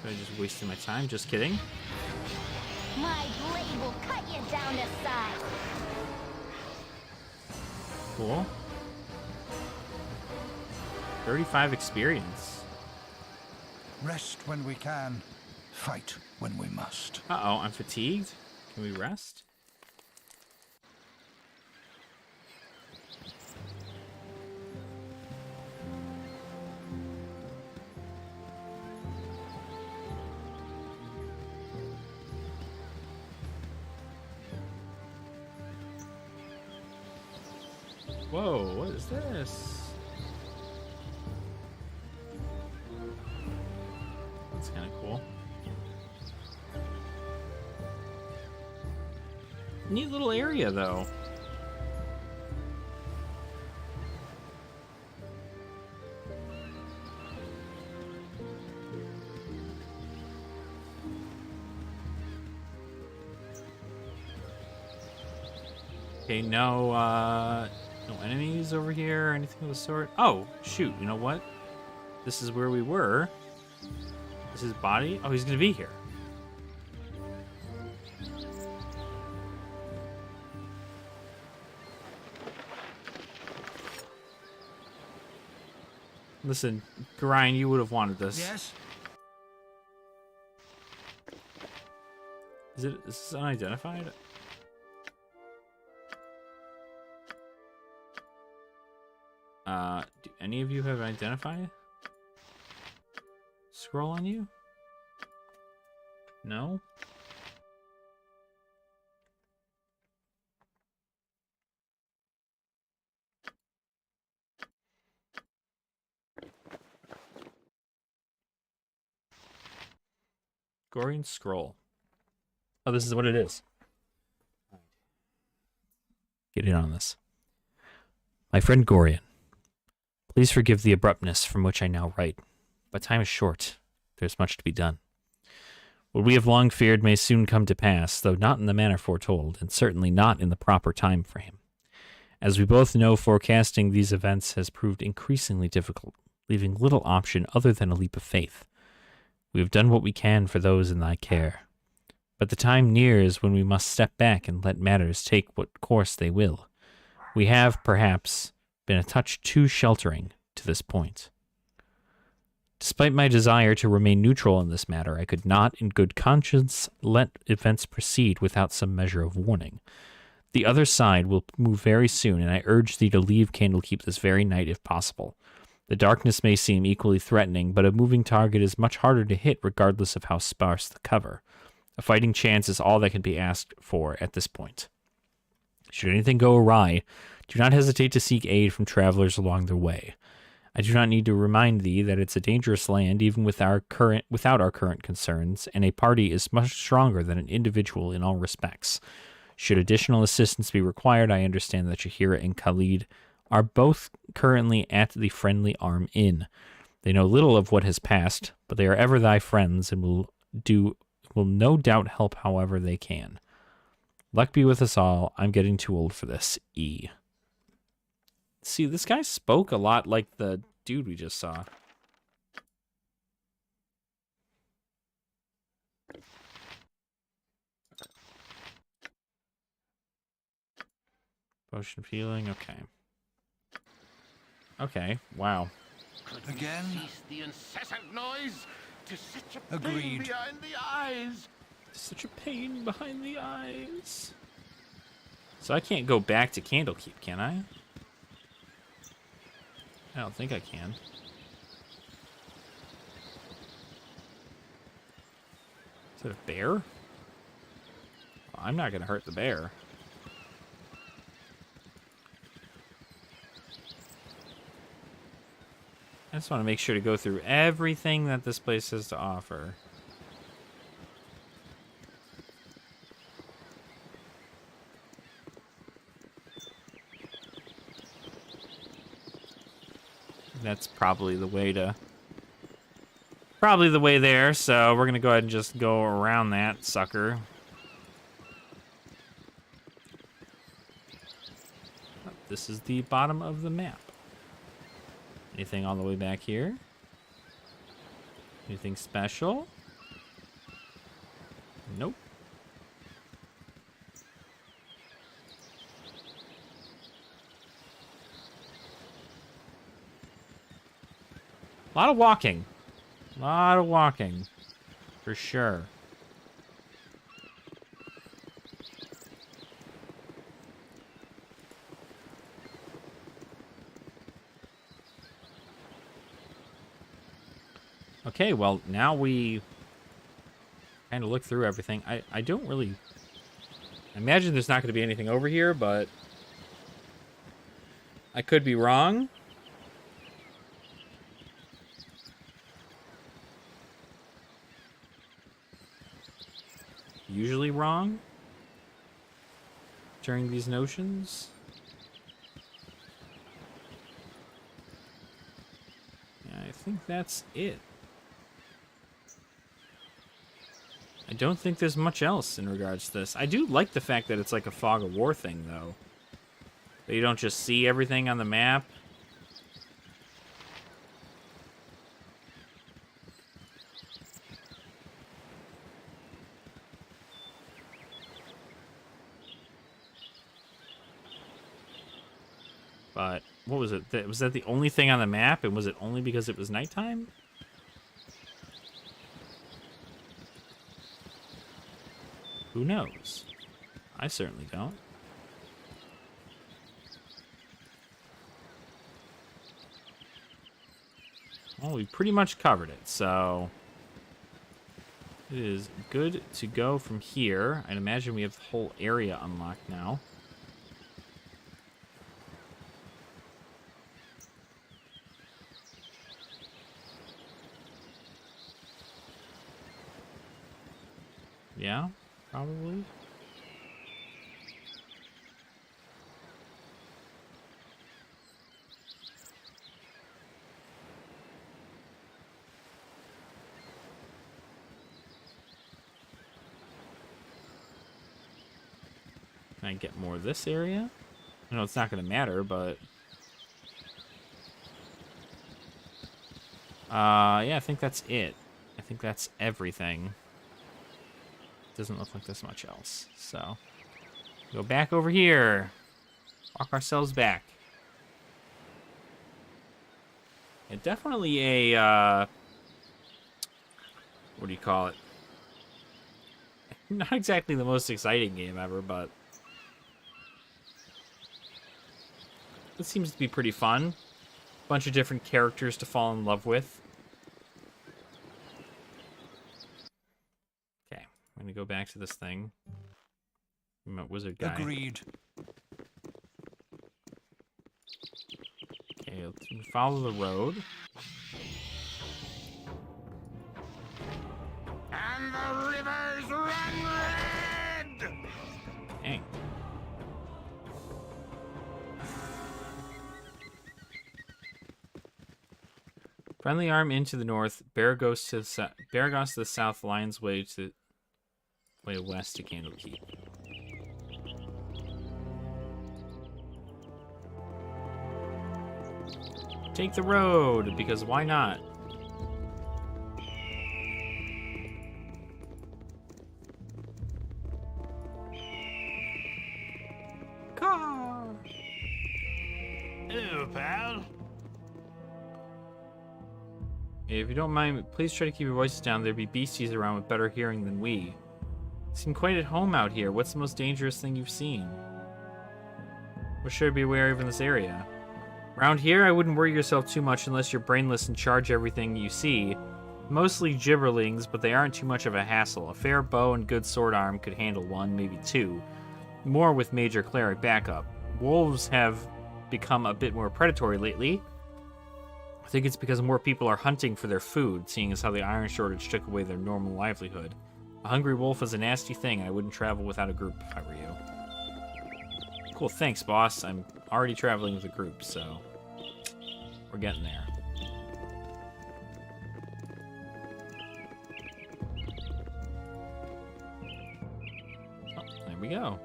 I just wasted my time. Just kidding. My blade will cut you down to size. Cool. 35 experience. Rest when we can. fight when we must. Uh-oh, I'm fatigued. Can we rest? Whoa, what is this? That's kind of cool. Neat little area, though. Okay, no enemies over here or anything of the sort. Oh, shoot, you know what? This is where we were. This is his body? Oh, he's gonna be here. Listen, Gorion, you would have wanted this. Yes? Is this unidentified? Do any of you have an identify scroll on you? No? Gorion scroll. Oh, this is what it is. Get in on this. My friend Gorion, please forgive the abruptness from which I now write, but time is short. There's much to be done. What we have long feared may soon come to pass, though not in the manner foretold, and certainly not in the proper time frame. As we both know, forecasting these events has proved increasingly difficult, leaving little option other than a leap of faith. We have done what we can for those in thy care, but the time nears when we must step back and let matters take what course they will. We have, perhaps, been a touch too sheltering to this point. Despite my desire to remain neutral in this matter, I could not, in good conscience, let events proceed without some measure of warning. The other side will move very soon, and I urge thee to leave Candlekeep this very night if possible. The darkness may seem equally threatening, but a moving target is much harder to hit regardless of how sparse the cover. A fighting chance is all that can be asked for at this point. Should anything go awry, do not hesitate to seek aid from travelers along their way. I do not need to remind thee that it's a dangerous land even without our current concerns, and a party is much stronger than an individual in all respects. Should additional assistance be required, I understand that Jaheira and Khalid are both currently at the Friendly Arm Inn. They know little of what has passed, but they are ever thy friends and will no doubt help however they can. Luck be with us all. I'm getting too old for this. E. See, this guy spoke a lot like the dude we just saw. Potion of healing, okay. Okay, wow. Again? Cease the incessant noise! 'Tis such a Agreed. pain behind the eyes! Such a pain behind the eyes. So I can't go back to Candlekeep, can I? I don't think I can. Is it a bear? Well, I'm not going to hurt the bear. I just want to make sure to go through everything that this place has to offer. That's probably the way there, so we're gonna go ahead and just go around that sucker. This is the bottom of the map. Anything all the way back here? Anything special? Nope. A lot of walking. A lot of walking. For sure. Okay, well, now we kind of look through everything. I don't really... I imagine there's not going to be anything over here, but I could be wrong. Usually wrong during these notions. Yeah, I think that's it. I don't think there's much else in regards to this. I do like the fact that it's like a fog of war thing, though. That you don't just see everything on the map. But what was it? Was that the only thing on the map? And was it only because it was nighttime? Who knows? I certainly don't. Well, we pretty much covered it, so it is good to go from here. I'd imagine we have the whole area unlocked now. Yeah, probably. Can I get more of this area? I know it's not going to matter, but... yeah, I think that's it. I think that's everything. Doesn't look like there's much else, so... Go back over here. Walk ourselves back. And definitely a, what do you call it? Not exactly the most exciting game ever, but... it seems to be pretty fun. Bunch of different characters to fall in love with. Okay, I'm gonna go back to this thing. Wizard guy. Agreed. Okay, let's follow the road. And the rivers run red! Dang. Friendly arm into the north, Baragos to the Baragos to the south, Lion's way west to Candlekeep. Take the road, because why not? Car! Hello, pal. If you don't mind, please try to keep your voices down. There'd be beasties around with better hearing than we. You seem quite at home out here. What's the most dangerous thing you've seen? What should I be aware of in this area? Around here, I wouldn't worry yourself too much unless you're brainless and charge everything you see. Mostly gibberlings, but they aren't too much of a hassle. A fair bow and good sword arm could handle one, maybe two. More with major cleric backup. Wolves have become a bit more predatory lately. I think it's because more people are hunting for their food, seeing as how the iron shortage took away their normal livelihood. A hungry wolf is a nasty thing, and I wouldn't travel without a group if I were you. Cool, thanks, boss. I'm already traveling with a group, so we're getting there. Oh, there we go.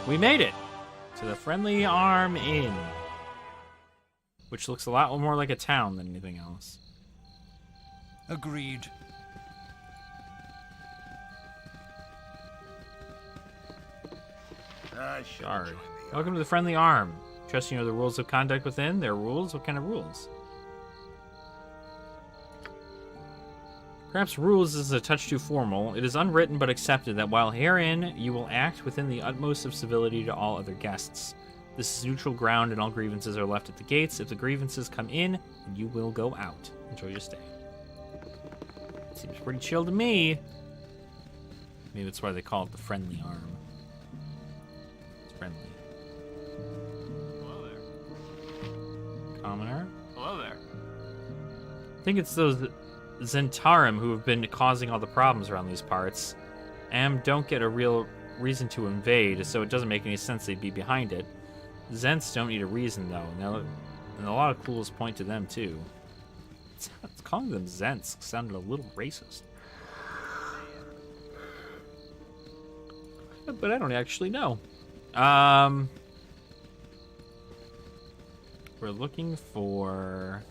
We made it to the Friendly Arm Inn, which looks a lot more like a town than anything else. Agreed. Shard. Welcome to the Friendly Arm. trust you know the rules of conduct within. There are rules? What kind of rules? Perhaps rules is a touch too formal. It is unwritten but accepted that while herein you will act within the utmost of civility to all other guests. This is neutral ground and all grievances are left at the gates. If the grievances come in, you will go out. Enjoy your stay. Seems pretty chill to me. Maybe that's why they call it the friendly arm. It's friendly. Hello there. Commoner? Hello there. I think it's those Zentarim who have been causing all the problems around these parts. Don't get a real reason to invade, so it doesn't make any sense they'd be behind it. Zents don't need a reason, though, and a lot of clues point to them, too. It's calling them Zents sounded a little racist. But I don't actually know. We're looking for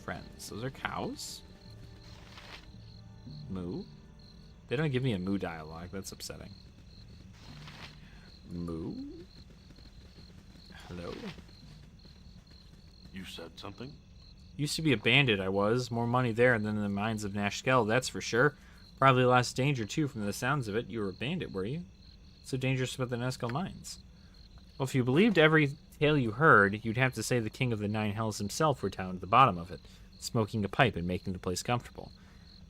friends. Those are cows. Moo. They don't give me a moo dialogue. That's upsetting. Moo. Hello. You said something? Used to be a bandit, I was. More money there than in the mines of Nashkel, that's for sure. Probably less danger, too, from the sounds of it. You were a bandit, were you? So dangerous about the Nashkel mines. Well, if you believed every tale you heard, you'd have to say the King of the Nine Hells himself were down at the bottom of it, smoking a pipe and making the place comfortable.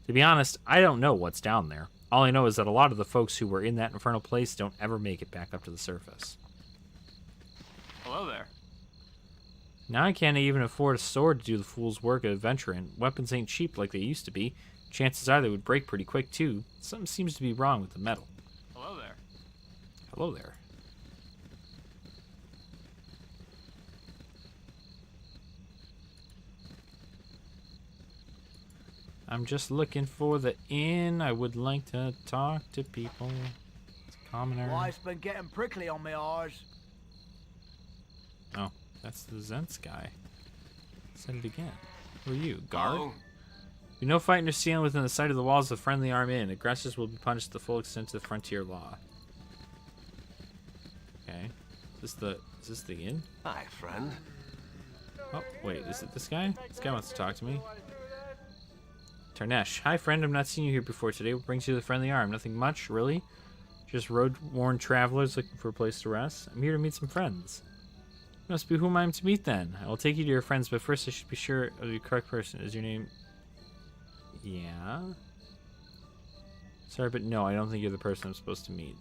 To be honest, I don't know what's down there. All I know is that a lot of the folks who were in that infernal place don't ever make it back up to the surface. Hello there. Now I can't even afford a sword to do the fool's work of adventuring. Weapons ain't cheap like they used to be. Chances are they would break pretty quick, too. Something seems to be wrong with the metal. Hello there. Hello there. I'm just looking for the inn. I would like to talk to people. It's a commoner. Life's been getting prickly on me eyes. Oh, that's the Zents guy. Said it again. Who are you, guard? Oh. We know fighting or stealing within the sight of the walls of the friendly arm inn. Aggressors will be punished to the full extent of the frontier law. Okay. Is this the inn? Hi, friend. Oh, wait, is it this guy? This guy wants to talk to me. Tarnesh. Hi, friend. I've not seen you here before today. What brings you to the friendly arm? Nothing much, really? Just road-worn travelers looking for a place to rest? I'm here to meet some friends. Must be whom I am to meet, then. I will take you to your friends, but first I should be sure of the correct person. Is your name... Yeah? Sorry, but no, I don't think you're the person I'm supposed to meet.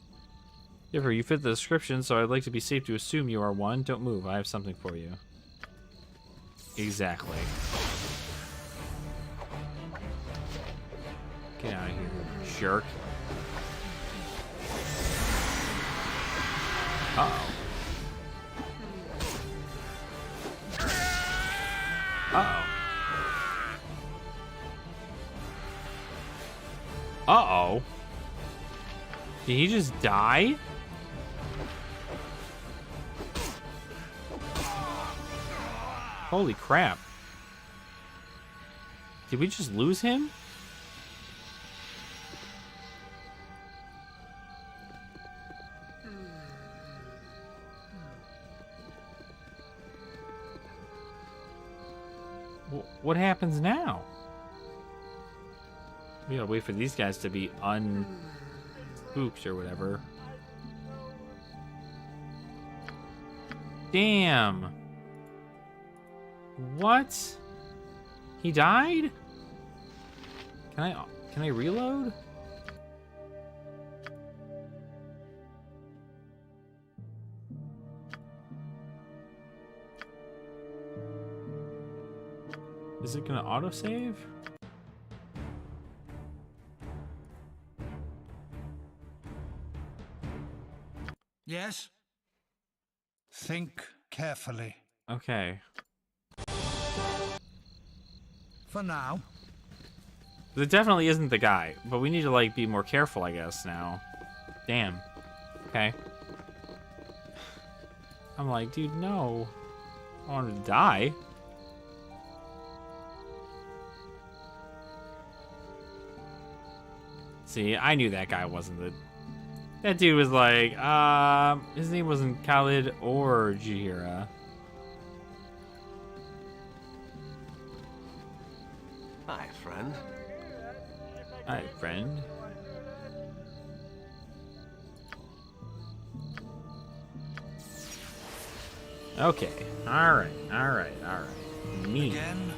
Differ, you fit the description, so I'd like to be safe to assume you are one. Don't move. I have something for you. Exactly. Get out of here, jerk. Uh-oh. Uh-oh. Uh-oh. Did he just die? Holy crap. Did we just lose him? What happens now? We gotta wait for these guys to be unspooked or whatever. Damn. What? He died? Can I reload? Is it gonna autosave? Yes? Think carefully. Okay. For now. It definitely isn't the guy, but we need to, like, be more careful, I guess, now. Damn. Okay. I'm like, dude, no. I don't want him to die. See, I knew that guy wasn't That dude was like, his name wasn't Khalid or Jahira. Hi, friend. Hi, friend. Okay. Alright. Me. Again?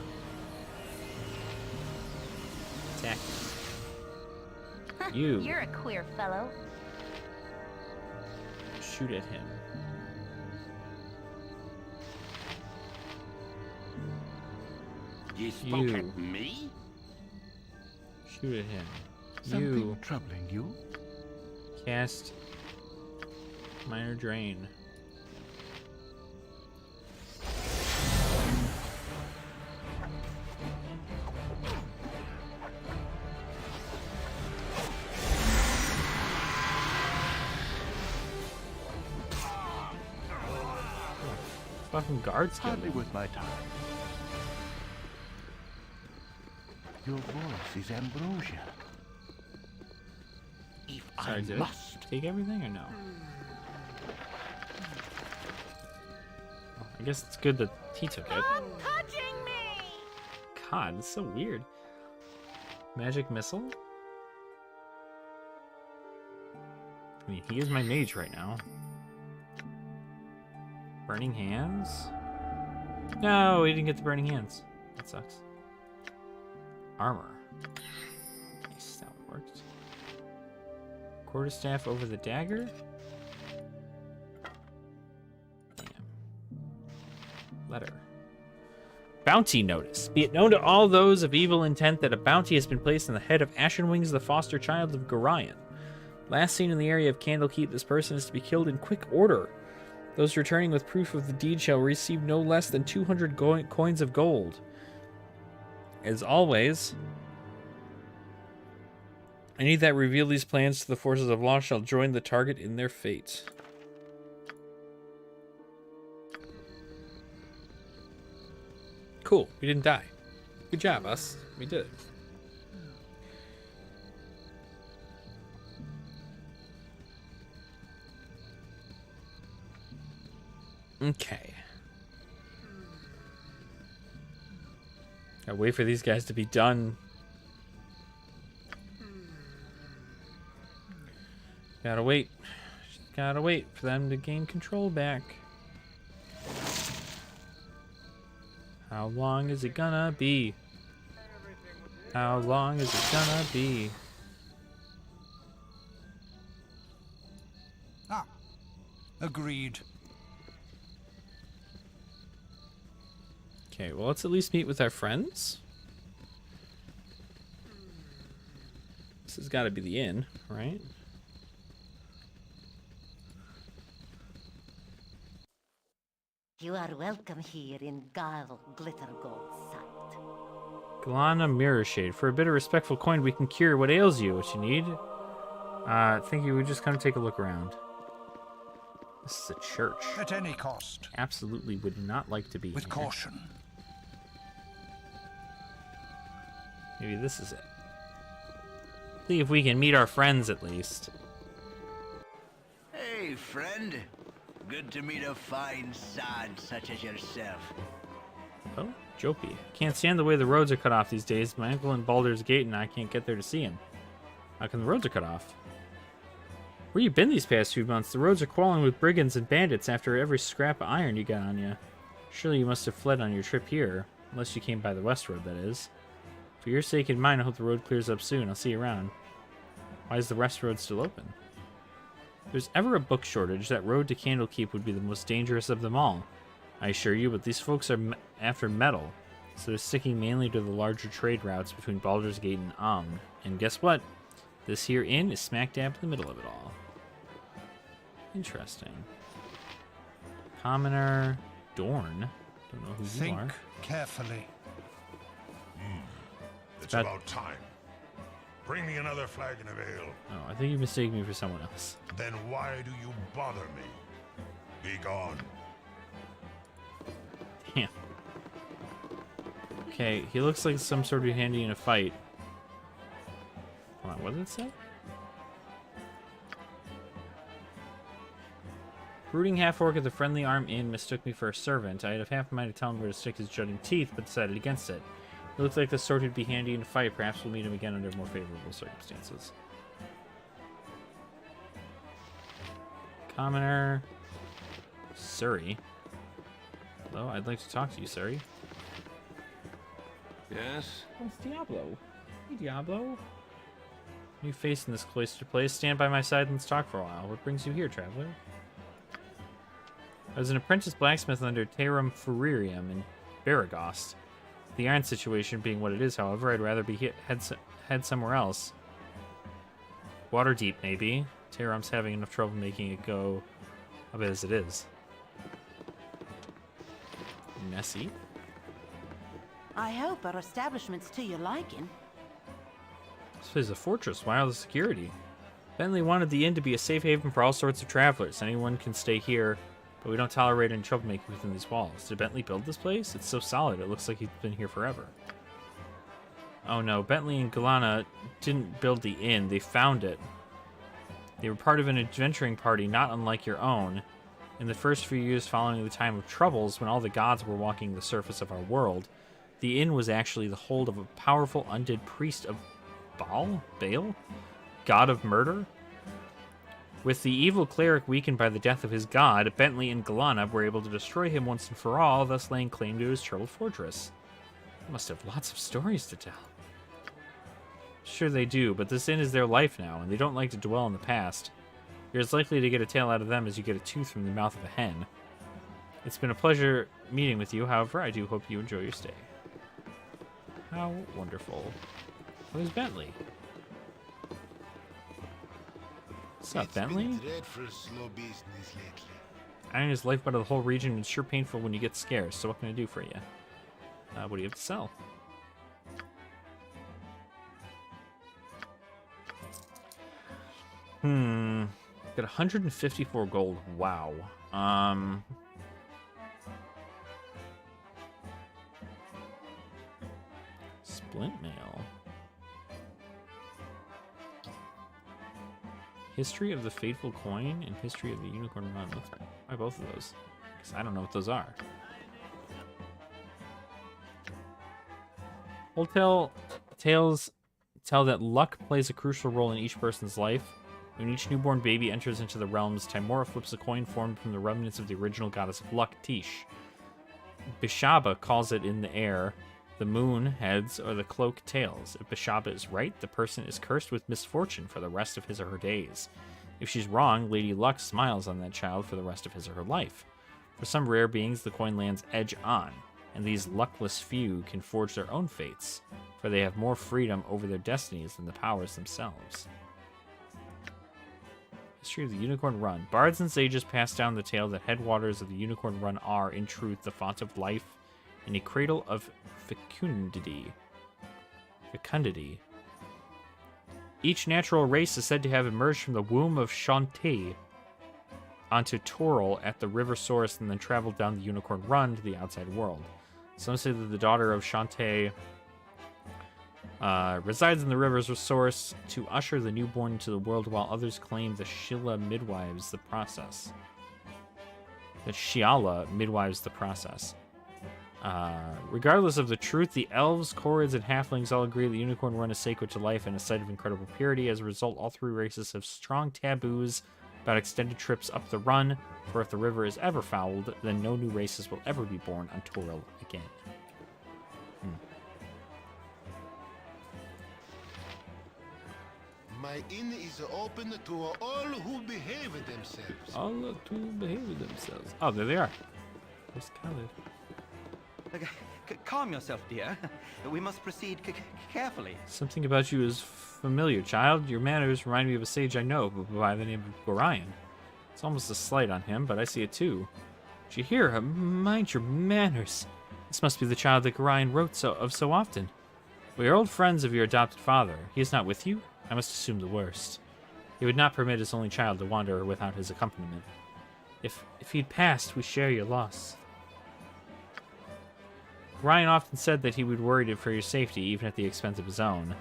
Attack. You. You're a queer fellow. Shoot at him. You spoke at me? Shoot at him. Something troubling you? Cast Minor Drain. Fucking guards Hardly worth my time. Your voice is ambrosia. If Sorry, did I take everything or no? Oh, I guess it's good that he took it. Touching me! God, it's so weird. Magic missile? I mean, he is my mage right now. Burning hands? No, he didn't get the burning hands. That sucks. Armor. Nice, that one worked. Quarterstaff over the dagger? Damn. Letter. Bounty notice. Be it known to all those of evil intent that a bounty has been placed on the head of Ashenwings, the foster child of Gorion. Last seen in the area of Candlekeep, this person is to be killed in quick order. Those returning with proof of the deed shall receive no less than 200 coins of gold. As always, any that reveal these plans to the forces of law shall join the target in their fate. Cool, we didn't die. Good job, us. We did it. Okay. Gotta wait for these guys to be done. Gotta wait. Gotta wait for them to gain control back. How long is it gonna be? How long is it gonna be? Ah, agreed. Okay, well, let's at least meet with our friends. This has got to be the inn, right? You are welcome here in Glittergold's sight. Galana Mirror Shade. For a bit of respectful coin, we can cure what ails you. What you need? Thank you. We just come to take a look around. This is a church. At any cost. Absolutely would not like to be With here. caution. Maybe this is it. See if we can meet our friends at least. Hey, friend. Good to meet a fine sod such as yourself. Oh, Jopie. Can't stand the way the roads are cut off these days. My uncle in Baldur's Gate and I can't get there to see him. How come the roads are cut off? Where you been these past few months? The roads are crawling with brigands and bandits after every scrap of iron you got on you. Surely you must have fled on your trip here. Unless you came by the west road, that is. For your sake and mine, I hope the road clears up soon. I'll see you around. Why is the west road still open? If there's ever a book shortage, that road to Candlekeep would be the most dangerous of them all. I assure you, but these folks are after metal, so they're sticking mainly to the larger trade routes between Baldur's Gate and Amn. And guess what? This here inn is smack dab in the middle of it all. Interesting. Commoner Dorn. Don't know who you are. Think carefully. It's about time. Bring me another flagon of ale. Oh, I think you mistake me for someone else. Then why do you bother me? Be gone. Damn. Okay, he looks like some sort of handy in a fight. Hold on, what did it say? Brooding half-orc at the Friendly Arm Inn mistook me for a servant. I had a half mind to tell him where to stick his jutting teeth, but decided against it. It looked like the sword would be handy in a fight. Perhaps we'll meet him again under more favorable circumstances. Commoner. Surrey. Hello, I'd like to talk to you, Surrey. Yes? Oh, it's Diablo. Hey, Diablo. New face in this cloister place. Stand by my side and let's talk for a while. What brings you here, traveler? I was an apprentice blacksmith under Tarum Furirium in Baragost. The iron situation being what it is, however, I'd rather be head somewhere else. Waterdeep, maybe. Tarum's having enough trouble making it go a bit as it is. Messy. I hope our establishment's to your liking. This place is a fortress. Why all the security? Bentley wanted the inn to be a safe haven for all sorts of travelers. Anyone can stay here, but we don't tolerate any troublemaking within these walls. Did Bentley build this place? It's so solid, it looks like he's been here forever. Oh no, Bentley and Galana didn't build the inn, they found it. They were part of an adventuring party not unlike your own. In the first few years following the time of troubles, when all the gods were walking the surface of our world, the inn was actually the hold of a powerful undead priest of Baal? God of murder? With the evil cleric weakened by the death of his god, Bentley and Galana were able to destroy him once and for all, thus laying claim to his turtle fortress. They must have lots of stories to tell. Sure they do, but this inn is their life now, and they don't like to dwell in the past. You're as likely to get a tale out of them as you get a tooth from the mouth of a hen. It's been a pleasure meeting with you, however, I do hope you enjoy your stay. How wonderful. Where's Bentley? What's up, Bentley? Iron is lifeblood of the whole region, and it's sure painful when you get scarce, so what can I do for you? What do you have to sell? Got 154 gold. Wow. Splint mail. History of the Fateful Coin and History of the Unicorn Run. Let's buy both of those, because I don't know what those are. Old tales tell that luck plays a crucial role in each person's life. When each newborn baby enters into the realms, Timora flips a coin formed from the remnants of the original goddess of luck, Tish. Bishaba calls it in the air, the moon, heads, or the cloak, tails. If Bishaba is right, the person is cursed with misfortune for the rest of his or her days. If she's wrong, Lady Luck smiles on that child for the rest of his or her life. For some rare beings, the coin lands edge on, and these luckless few can forge their own fates, for they have more freedom over their destinies than the powers themselves. History of the Unicorn Run. Bards and sages pass down the tale that headwaters of the Unicorn Run are, in truth, the font of life and a cradle of fecundity. Each natural race is said to have emerged from the womb of Shantae onto Toril at the river source and then traveled down the Unicorn Run to the outside world. Some say that the daughter of Shantae resides in the river's source to usher the newborn into the world, while others claim the Shilla midwives the process. Regardless of the truth, the elves, Korrids, and halflings all agree the Unicorn Run is sacred to life and a site of incredible purity. As a result, all three races have strong taboos about extended trips up the run, for if the river is ever fouled, then no new races will ever be born on Toril again. My inn is open to all who behave themselves. All to behave themselves. Oh, there they are. Where's Khaled? Calm yourself, dear. We must proceed carefully. Something about you is familiar, child. Your manners remind me of a sage I know by the name of Gorion. It's almost a slight on him, but I see it too. Did you hear? Mind your manners. This must be the child that Gorion wrote of so often. We are old friends of your adopted father. He is not with you? I must assume the worst. He would not permit his only child to wander without his accompaniment. If he'd passed, we share your loss. Ryan often said that he would worry for your safety, even at the expense of his own.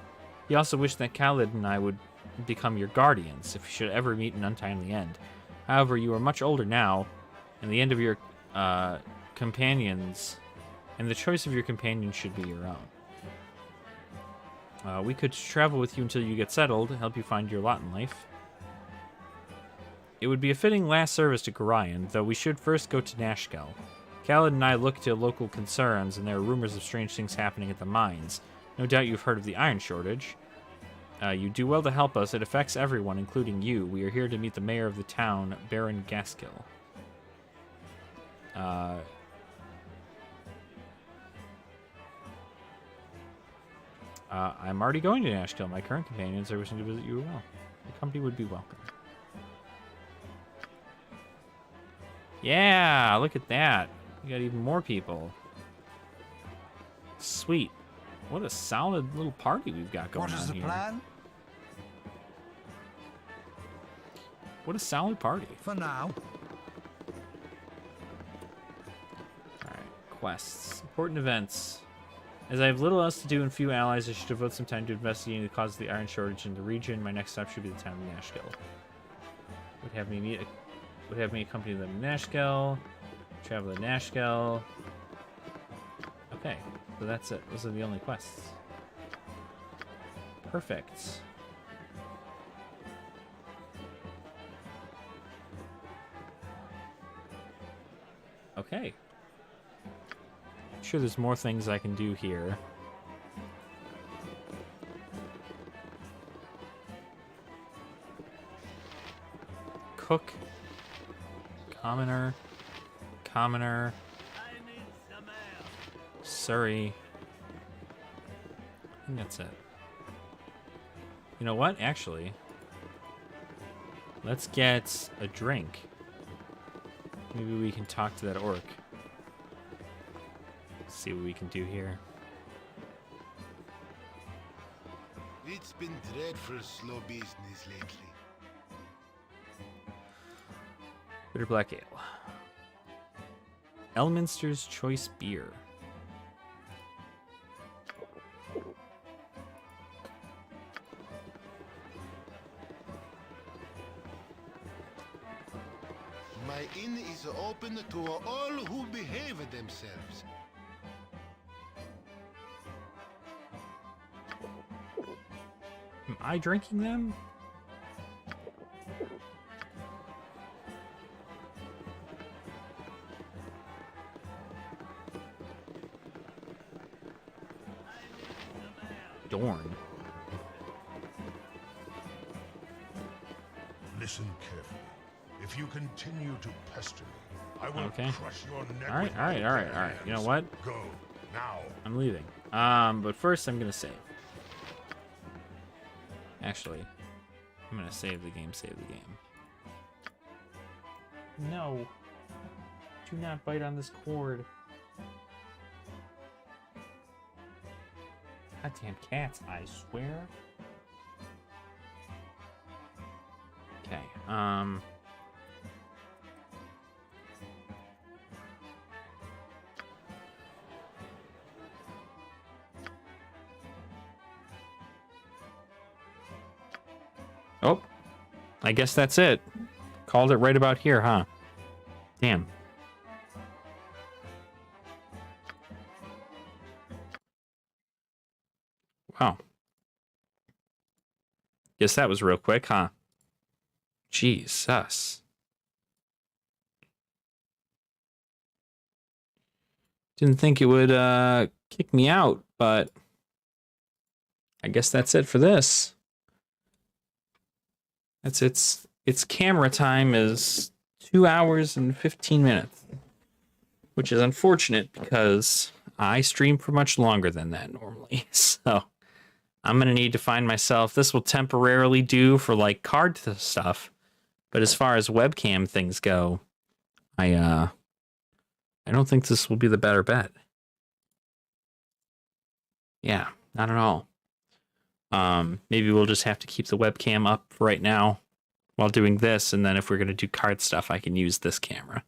He also wished that Khaled and I would become your guardians, if you should ever meet an untimely end. However, you are much older now, and the end of your companions, and the choice of your companion should be your own. We could travel with you until you get settled, help you find your lot in life. It would be a fitting last service to Gorion, though we should first go to Nashkel. Khaled and I looked to local concerns, and there are rumors of strange things happening at the mines. No doubt you've heard of the iron shortage. You do well to help us. It affects everyone, including you. We are here to meet the mayor of the town, Baron Gaskill. I'm already going to Nashkel. My current companions are wishing to visit you as well. The company would be welcome. Yeah, look at that. We got even more people. Sweet. What a solid little party we've got going on here. What is the plan? What a solid party. For now. Alright, quests. Important events. As I have little else to do and few allies, I should devote some time to investigating the cause of the iron shortage in the region. My next stop should be the town of Nashkel. Would have me accompany them to Nashkel. Travel to Nashkel. Okay, so that's it. Those are the only quests. Perfect. Okay. I'm sure there's more things I can do here. Cook. Commoner. Commoner. Surrey. I think that's it. You know what? Actually, let's get a drink. Maybe we can talk to that orc. See what we can do here. It's been dreadful slow business lately. Bitter Black Ale. Elminster's Choice Beer. My inn is open to all who behave themselves. Am I drinking them? Dorn. Listen carefully. If you continue to pester me, I will Okay. crush your neck. All right, with all right, my all right, bare all right. You know hands. what? Go now. I'm leaving. But first I'm gonna save. Actually, I'm gonna save the game. Save the game. No. Do not bite on this cord. Goddamn cats! I swear. Okay. Oh, I guess that's it. Called it right about here, huh? Damn. Wow. Guess that was real quick, huh? Jesus. Didn't think it would kick me out, but I guess that's it for this. That's its camera time is 2 hours and 15 minutes, which is unfortunate because I stream for much longer than that normally. So I'm going to need to find myself. This will temporarily do for like card stuff. But as far as webcam things go, I don't think this will be the better bet. Yeah, not at all. Maybe we'll just have to keep the webcam up for right now while doing this, and then if we're going to do card stuff, I can use this camera.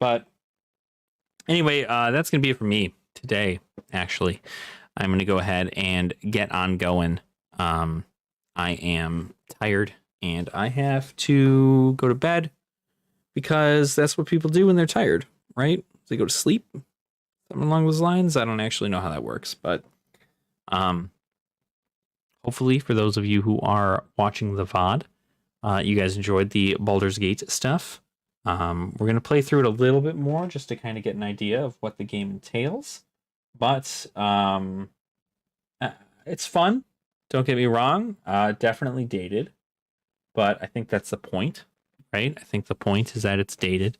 But anyway, that's going to be it for me today, actually. I'm going to go ahead and get on going. I am tired, and I have to go to bed. because that's what people do when they're tired, right? They go to sleep, something along those lines. I don't actually know how that works, but hopefully for those of you who are watching the VOD, you guys enjoyed the Baldur's Gate stuff. We're going to play through it a little bit more just to kind of get an idea of what the game entails. But it's fun. Don't get me wrong. Definitely dated. But I think that's the point, right? I think the point is that it's dated.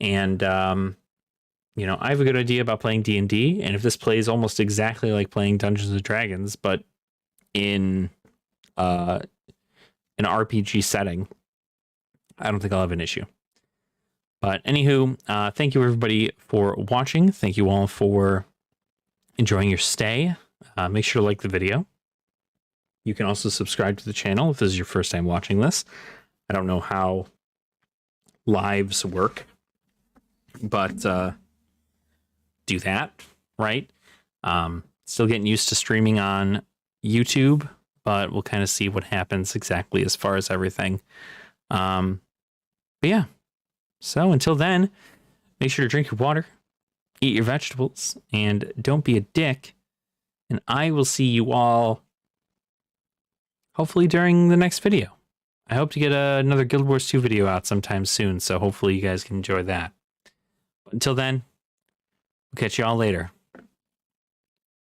And, you know, I have a good idea about playing D&D. And if this plays almost exactly like playing Dungeons & Dragons, but in an RPG setting, I don't think I'll have an issue. But anywho, thank you everybody for watching. Thank you all for enjoying your stay. Make sure to like the video. You can also subscribe to the channel if this is your first time watching this. I don't know how lives work, but do that, right? Still getting used to streaming on YouTube, but we'll kind of see what happens exactly as far as everything. But yeah, so until then, make sure to drink your water, eat your vegetables, and don't be a dick. And I will see you all hopefully during the next video. I hope to get another Guild Wars 2 video out sometime soon, so hopefully you guys can enjoy that. But until then, we'll catch you all later.